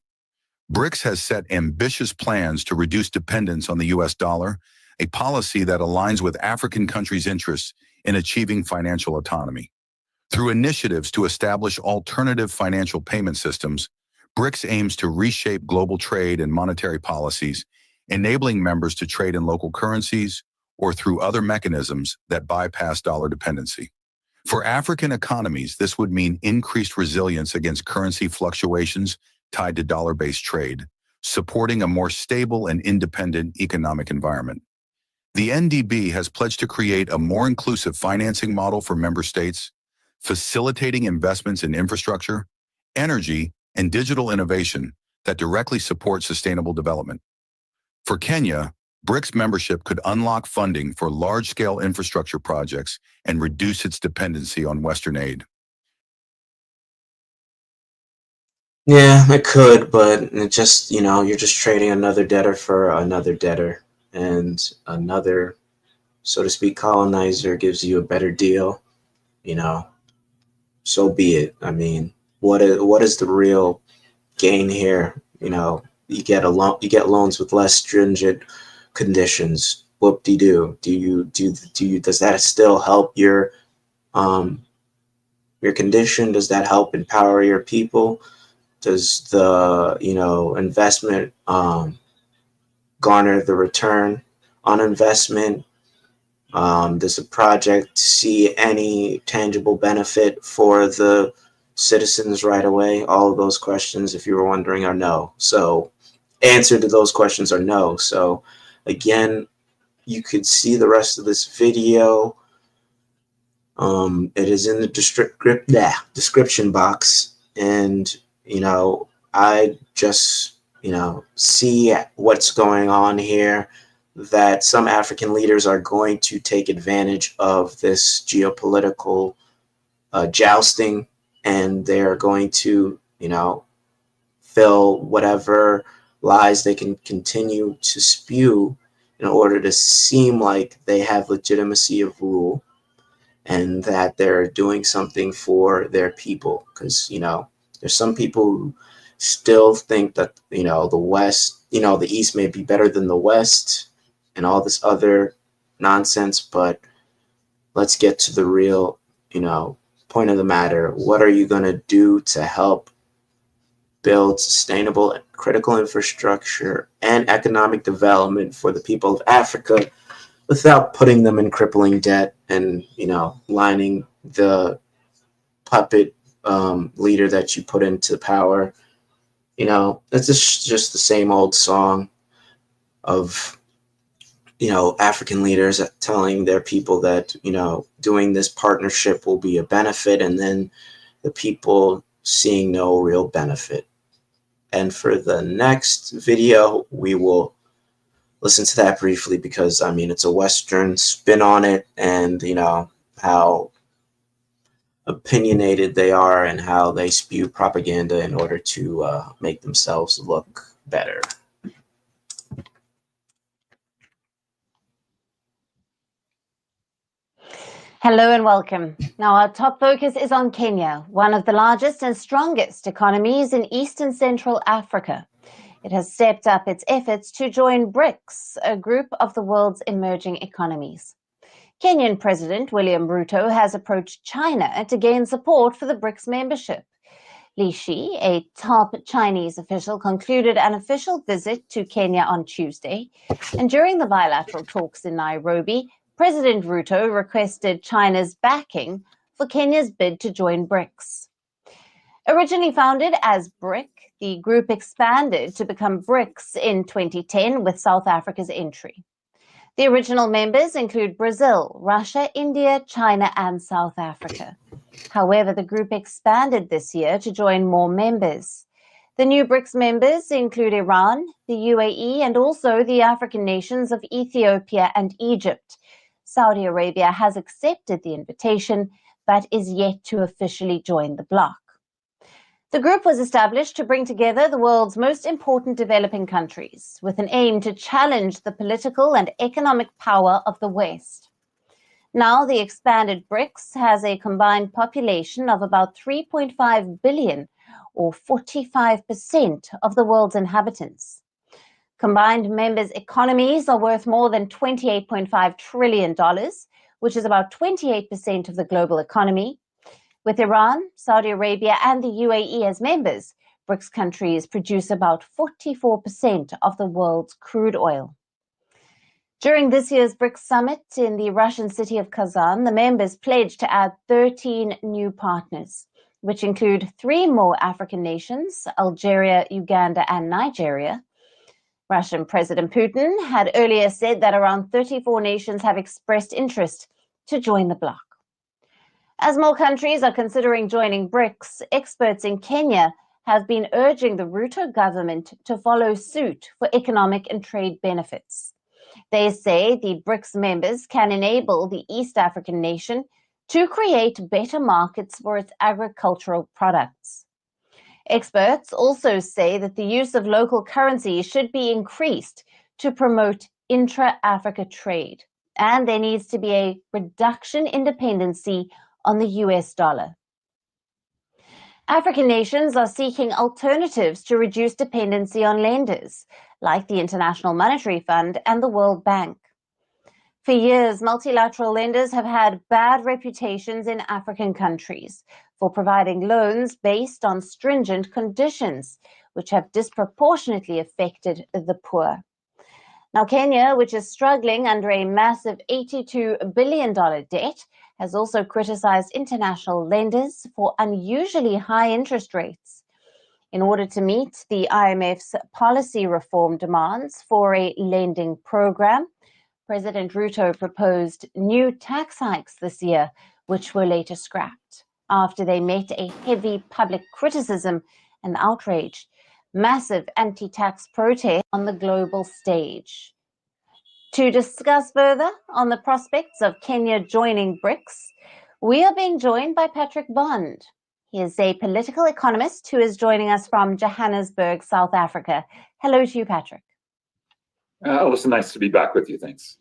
BRICS has set ambitious plans to reduce dependence on the US dollar, a policy that aligns with African countries' interests in achieving financial autonomy. Through initiatives to establish alternative financial payment systems, BRICS aims to reshape global trade and monetary policies, enabling members to trade in local currencies or through other mechanisms that bypass dollar dependency. For African economies, this would mean increased resilience against currency fluctuations tied to dollar-based trade, supporting a more stable and independent economic environment. The NDB has pledged to create a more inclusive financing model for member states, facilitating investments in infrastructure, energy, and digital innovation that directly support sustainable development. For Kenya, BRICS membership could unlock funding for large-scale infrastructure projects and reduce its dependency on Western aid. Yeah, it could, but it just, you're just trading another debtor for another debtor, and another, so to speak, colonizer gives you a better deal, so be it. I mean, what is the real gain here? You get loans with less stringent conditions. Whoop-de-doo. Does that still help your condition? Does that help empower your people? Does the investment garner the return on investment? Does the project see any tangible benefit for the citizens right away? All of those questions, if you were wondering, are no. So answer to those questions are no. So again, you could see the rest of this video. It is in the description box, and I just see what's going on here, that some African leaders are going to take advantage of this geopolitical jousting, and they're going to fill whatever lies they can continue to spew in order to seem like they have legitimacy of rule and that they're doing something for their people. Because there's some people who still think that the West, the East may be better than the West and all this other nonsense. But let's get to the real point of the matter. What are you going to do to help build sustainable and critical infrastructure and economic development for the people of Africa without putting them in crippling debt and lining the puppet leader that you put into power? It's just the same old song of African leaders telling their people that doing this partnership will be a benefit, and then the people seeing no real benefit. And for the next video, we will listen to that briefly, because it's a Western spin on it, and how opinionated they are and how they spew propaganda in order to make themselves look better. Hello and welcome. Now, our top focus is on Kenya, one of the largest and strongest economies in East and Central Africa. It has stepped up its efforts to join BRICS, a group of the world's emerging economies. Kenyan President William Ruto has approached China to gain support for the BRICS membership. Li Shi, a top Chinese official, concluded an official visit to Kenya on Tuesday, and during the bilateral talks in Nairobi, President Ruto requested China's backing for Kenya's bid to join BRICS. Originally founded as BRIC, the group expanded to become BRICS in 2010 with South Africa's entry. The original members include Brazil, Russia, India, China, and South Africa. However, the group expanded this year to join more members. The new BRICS members include Iran, the UAE, and also the African nations of Ethiopia and Egypt. Saudi Arabia has accepted the invitation, but is yet to officially join the bloc. The group was established to bring together the world's most important developing countries with an aim to challenge the political and economic power of the West. Now, the expanded BRICS has a combined population of about 3.5 billion, or 45% of the world's inhabitants. Combined members' economies are worth more than $28.5 trillion, which is about 28% of the global economy. With Iran, Saudi Arabia, and the UAE as members, BRICS countries produce about 44% of the world's crude oil. During this year's BRICS summit in the Russian city of Kazan, the members pledged to add 13 new partners, which include 3 more African nations, Algeria, Uganda, and Nigeria. Russian President Putin had earlier said that around 34 nations have expressed interest to join the bloc. As more countries are considering joining BRICS, experts in Kenya have been urging the Ruto government to follow suit for economic and trade benefits. They say the BRICS members can enable the East African nation to create better markets for its agricultural products. Experts also say that the use of local currency should be increased to promote intra-Africa trade, and there needs to be a reduction in dependency on the US dollar. African nations are seeking alternatives to reduce dependency on lenders, like the International Monetary Fund and the World Bank. For years, multilateral lenders have had bad reputations in African countries for providing loans based on stringent conditions, which have disproportionately affected the poor. Now, Kenya, which is struggling under a massive $82 billion debt, has also criticized international lenders for unusually high interest rates. In order to meet the IMF's policy reform demands for a lending program, President Ruto proposed new tax hikes this year, which were later scrapped after they met a heavy public criticism and outrage. Massive anti-tax protests on the global stage. To discuss further on the prospects of Kenya joining BRICS, we are being joined by Patrick Bond. He is a political economist who is joining us from Johannesburg, South Africa. Hello to you, Patrick. Alison, nice to be back with you. Thanks.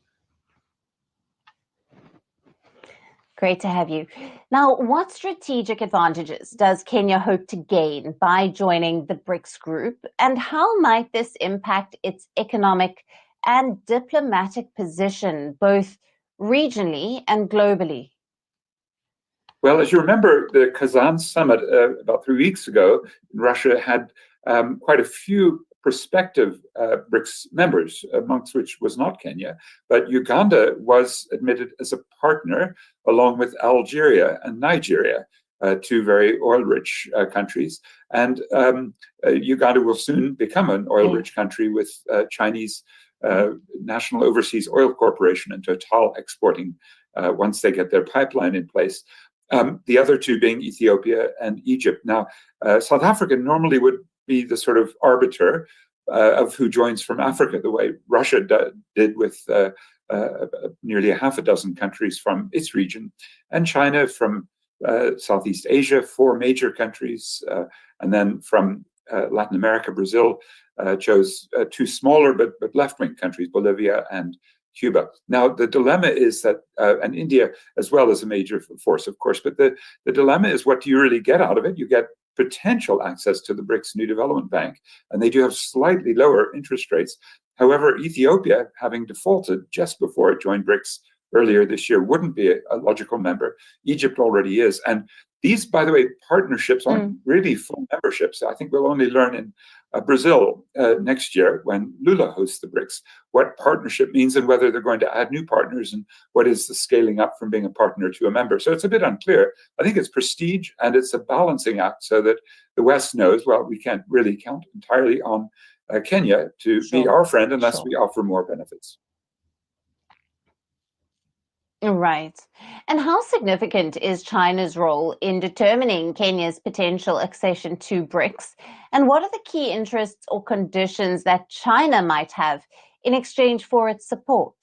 Great to have you. Now, what strategic advantages does Kenya hope to gain by joining the BRICS group, and how might this impact its economic and diplomatic position, both regionally and globally? Well, as you remember, the Kazan summit about 3 weeks ago, Russia had quite a few prospective BRICS members, amongst which was not Kenya, but Uganda was admitted as a partner along with Algeria and Nigeria, 2 very oil-rich countries. And Uganda will soon become an oil-rich country with Chinese National Overseas Oil Corporation and Total exporting once they get their pipeline in place. The other 2 being Ethiopia and Egypt. Now, South Africa normally would be the sort of arbiter of who joins from Africa, the way Russia did with nearly half a dozen countries from its region, and China from Southeast Asia, 4 major countries, and then from Latin America, Brazil chose 2 smaller but left-wing countries, Bolivia and Cuba. Now, the dilemma is that, and India as well as a major force, of course, but the dilemma is, what do you really get out of it? You get potential access to the BRICS New Development Bank, and they do have slightly lower interest rates. However, Ethiopia, having defaulted just before it joined BRICS earlier this year, wouldn't be a logical member. Egypt already is. And these, by the way, partnerships aren't really full memberships. I think we'll only learn in Brazil next year, when Lula hosts the BRICS, what partnership means and whether they're going to add new partners and what is the scaling up from being a partner to a member. So it's a bit unclear. I think it's prestige and it's a balancing act so that the West knows, well, we can't really count entirely on Kenya to be our friend unless we offer more benefits. Right. And how significant is China's role in determining Kenya's potential accession to BRICS? And what are the key interests or conditions that China might have in exchange for its support?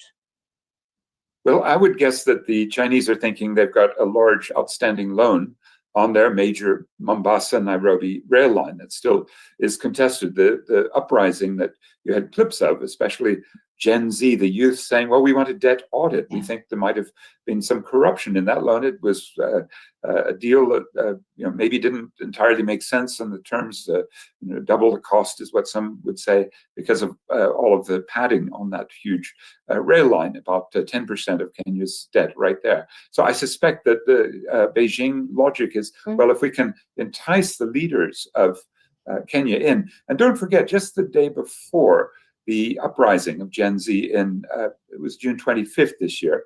Well, I would guess that the Chinese are thinking they've got a large outstanding loan on their major Mombasa-Nairobi rail line that still is contested. The uprising that you had clips of, especially Gen Z, the youth, saying, well, we want a debt audit. We think there might have been some corruption in that loan. It was a deal that maybe didn't entirely make sense in the terms, double the cost is what some would say, because of all of the padding on that huge rail line, about 10% of Kenya's debt right there. So I suspect that the Beijing logic is, well, if we can entice the leaders of Kenya in, and don't forget, just the day before the uprising of Gen Z it was June 25th this year,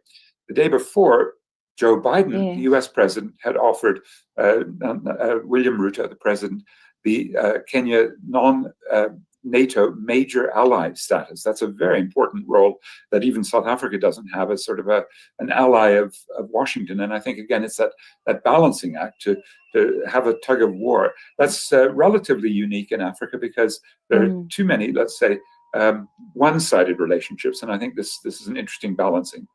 the day before, Joe Biden, the US president, had offered William Ruto, the president, the Kenya non-NATO major ally status. That's a very important role that even South Africa doesn't have as sort of an ally of Washington. And I think, again, it's that balancing act to have a tug of war. That's relatively unique in Africa because there are too many, let's say, one-sided relationships. And I think this is an interesting balancing.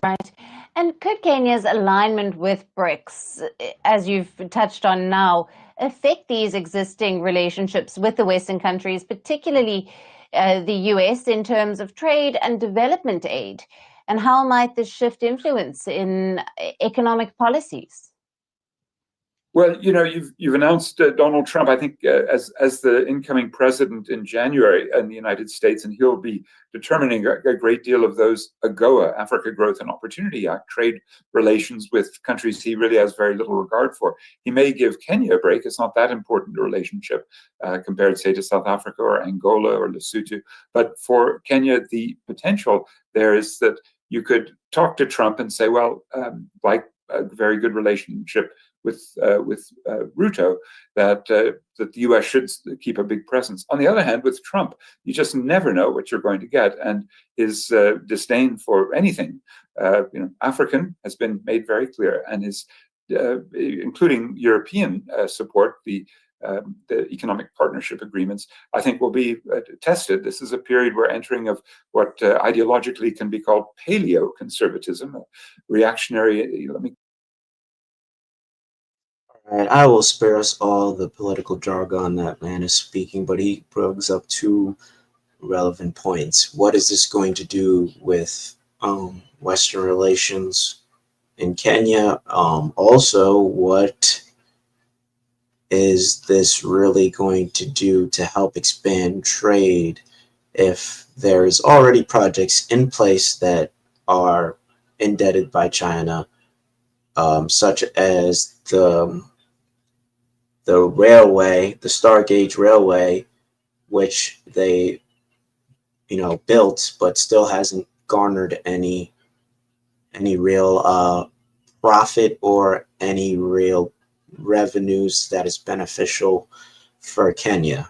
Right. And could Kenya's alignment with BRICS, as you've touched on now, affect these existing relationships with the Western countries, particularly the US, in terms of trade and development aid? And how might this shift influence in economic policies? Well, you've announced Donald Trump, I think, as the incoming president in January in the United States, and he'll be determining a great deal of those AGOA, Africa Growth and Opportunity Act, trade relations with countries he really has very little regard for. He may give Kenya a break. It's not that important a relationship compared, say, to South Africa or Angola or Lesotho. But for Kenya, the potential there is that you could talk to Trump and say, well, like a very good relationship with Ruto, that the U.S. should keep a big presence. On the other hand, with Trump, you just never know what you're going to get, and his disdain for anything, African, has been made very clear, and his including European support, the economic partnership agreements, I think will be tested. This is a period we're entering of what ideologically can be called paleo-conservatism, reactionary. And I will spare us all the political jargon that man is speaking, but he brings up two relevant points. What is this going to do with Western relations in Kenya? Also, what is this really going to do to help expand trade if there's already projects in place that are indebted by China, such as the railway, the Star Gauge Railway, which they, built, but still hasn't garnered any real profit or any real revenues that is beneficial for Kenya.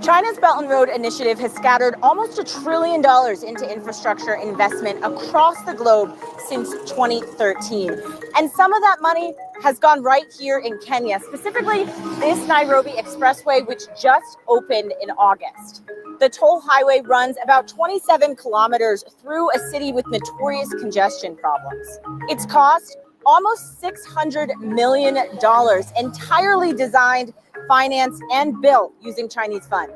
China's Belt and Road Initiative has scattered almost $1 trillion into infrastructure investment across the globe since 2013. And some of that money has gone right here in Kenya, specifically this Nairobi Expressway, which just opened in August. The toll highway runs about 27 kilometers through a city with notorious congestion problems. Its cost, almost $600 million, entirely designed, financed, and built using Chinese funds.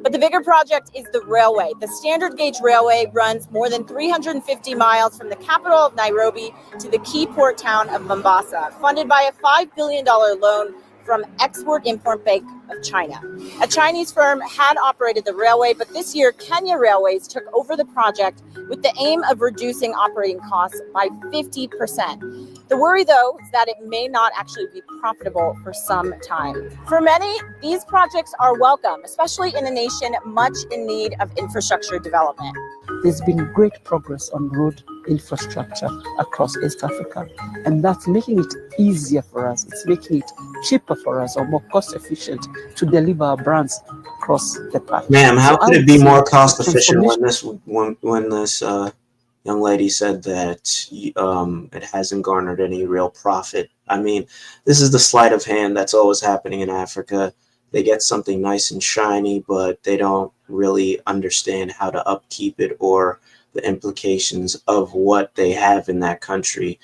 But the bigger project is the railway. The standard gauge railway runs more than 350 miles from the capital of Nairobi to the key port town of Mombasa, funded by a $5 billion loan from Export-Import Bank of China. A Chinese firm had operated the railway, but this year Kenya Railways took over the project with the aim of reducing operating costs by 50%. The worry, though, is that it may not actually be profitable for some time. For many, these projects are welcome, especially in a nation much in need of infrastructure development. There's been great progress on road infrastructure across East Africa, and that's making it easier for us. It's making it cheaper for us, or more cost efficient, to deliver our brands across the path. Ma'am, how could it be more cost efficient when this young lady said that it hasn't garnered any real profit? I mean, this is the sleight of hand that's always happening in Africa. they get something nice and shiny, but they don't really understand how to upkeep it or the implications of what they have in that country.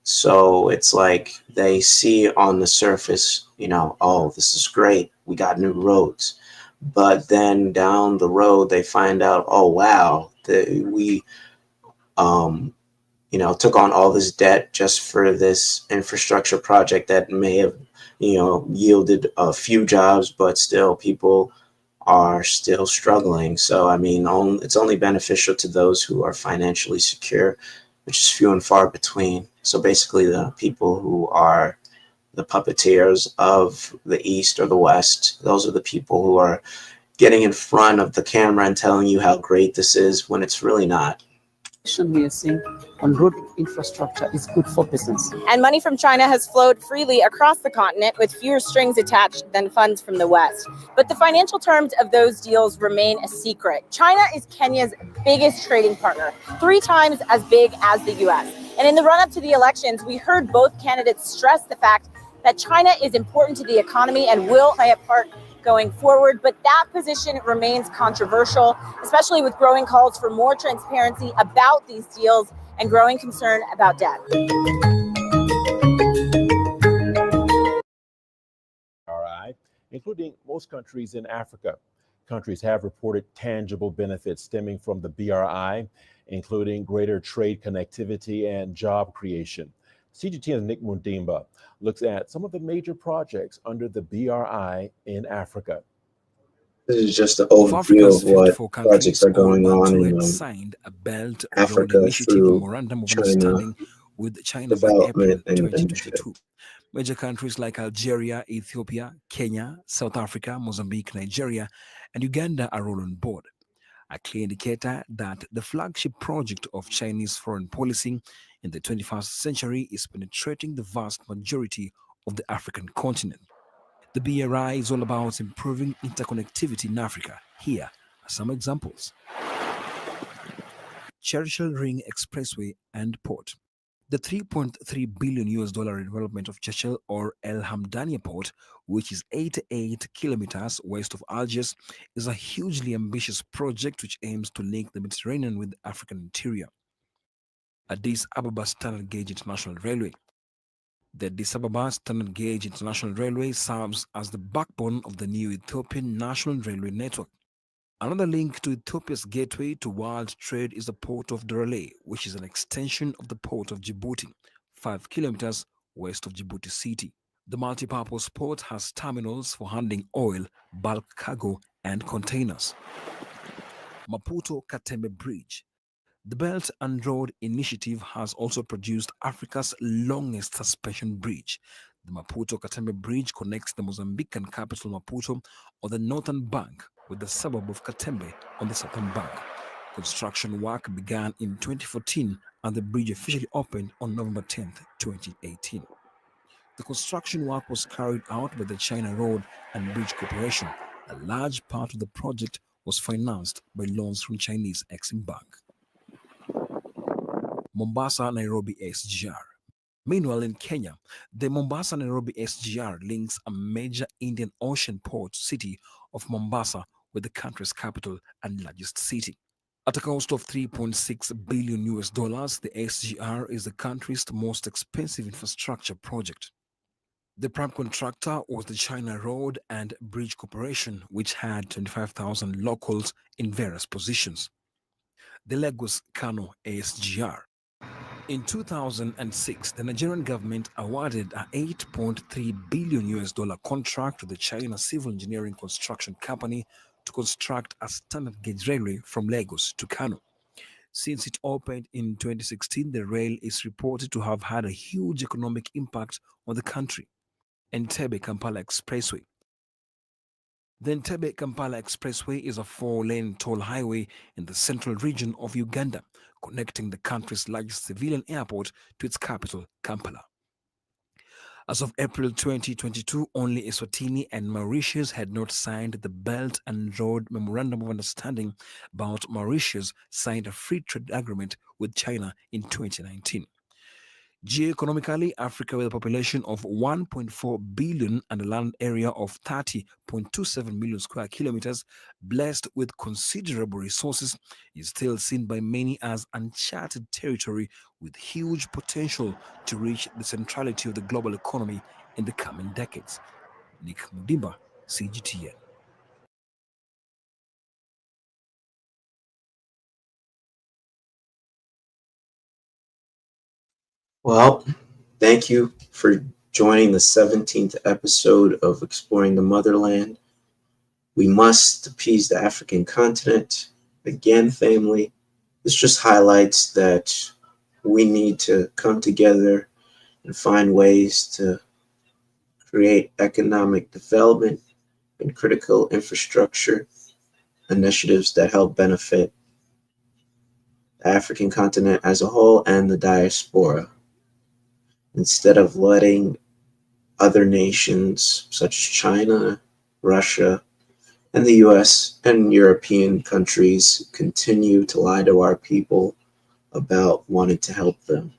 So it's like they see on the surface, oh, this is great, we got new roads. But then down the road, they find out, oh, wow, we took on all this debt just for this infrastructure project that may have, yielded a few jobs, but still people are still struggling. So, I mean, it's only beneficial to those who are financially secure, which is few and far between. So basically the people who are the puppeteers of the East or the West, those are the people who are getting in front of the camera and telling you how great this is when it's really not. We are seeing on road infrastructure is good for business. And money from China has flowed freely across the continent with fewer strings attached than funds from the West. But the financial terms of those deals remain a secret. China is Kenya's biggest trading partner, 3 times as big as the US. And in the run-up to the elections, we heard both candidates stress the fact that China is important to the economy and will play a part going forward, but that position remains controversial, especially with growing calls for more transparency about these deals and growing concern about debt. BRI, including most countries in Africa. Countries have reported tangible benefits stemming from the BRI, including greater trade connectivity and job creation. CGTN's Nick Mundimba looks at some of the major projects under the BRI in Africa. This is just an overview of what projects are going on in signed a Belt Africa Road Initiative through Memorandum of China Understanding with China by April Development and 2022. Major countries like Algeria, Ethiopia, Kenya, South Africa, Mozambique, Nigeria, and Uganda are all on board. A clear indicator that the flagship project of Chinese foreign policy in the 21st century is penetrating the vast majority of the African continent. The BRI is all about improving interconnectivity in Africa. Here are some examples. Churchill Ring Expressway and Port. The $3.3 billion development of Churchill or El Hamdania Port, which is 88 kilometers west of Algiers, is a hugely ambitious project which aims to link the Mediterranean with the African interior. Addis Ababa Standard Gauge International Railway. The Addis Ababa Standard Gauge International Railway serves as the backbone of the new Ethiopian National Railway Network. Another link to Ethiopia's gateway to world trade is the port of Dorale, which is an extension of the port of Djibouti, 5 kilometers west of Djibouti city. The multipurpose port has terminals for handling oil, bulk cargo, and containers. Maputo-Katembe Bridge. The Belt and Road Initiative has also produced Africa's longest suspension bridge. The Maputo-Katembe Bridge connects the Mozambican capital Maputo on the northern bank with the suburb of Katembe on the southern bank. Construction work began in 2014 and the bridge officially opened on November 10, 2018. The construction work was carried out by the China Road and Bridge Corporation. A large part of the project was financed by loans from Chinese Exim Bank. Mombasa-Nairobi SGR. Meanwhile, in Kenya, the Mombasa-Nairobi SGR links a major Indian Ocean port city of Mombasa with the country's capital and largest city. At a cost of $3.6 billion, the SGR is the country's most expensive infrastructure project. The prime contractor was the China Road and Bridge Corporation, which had 25,000 locals in various positions. The Lagos-Kano SGR. In 2006, the Nigerian government awarded a $8.3 billion contract to the China Civil Engineering Construction Company to construct a standard gauge railway from Lagos to Kano. Since it opened in 2016, the rail is reported to have had a huge economic impact on the country. Entebbe-Kampala Expressway. The Entebbe-Kampala Expressway is a 4-lane toll highway in the central region of Uganda, connecting the country's largest civilian airport to its capital, Kampala. As of April 2022, only Eswatini and Mauritius had not signed the Belt and Road Memorandum of Understanding, but Mauritius signed a free trade agreement with China in 2019. Geoeconomically, Africa, with a population of 1.4 billion and a land area of 30.27 million square kilometers, blessed with considerable resources, is still seen by many as uncharted territory with huge potential to reach the centrality of the global economy in the coming decades. Nick Mudimba, CGTN. Well, thank you for joining the 17th episode of Exploring the Motherland. We must appease the African continent. Again, family, this just highlights that we need to come together and find ways to create economic development and critical infrastructure initiatives that help benefit the African continent as a whole and the diaspora, instead of letting other nations such as China, Russia, and the US and European countries continue to lie to our people about wanting to help them.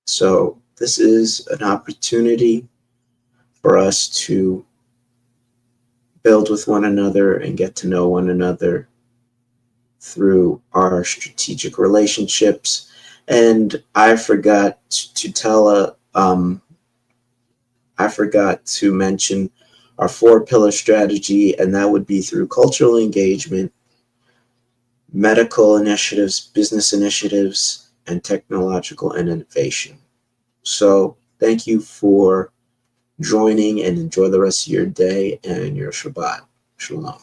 So this is an opportunity for us to build with one another and get to know one another through our strategic relationships. And I forgot to mention our 4-pillar strategy, and that would be through cultural engagement, medical initiatives, business initiatives, and technological innovation. So thank you for joining, and enjoy the rest of your day and your Shabbat. Shalom.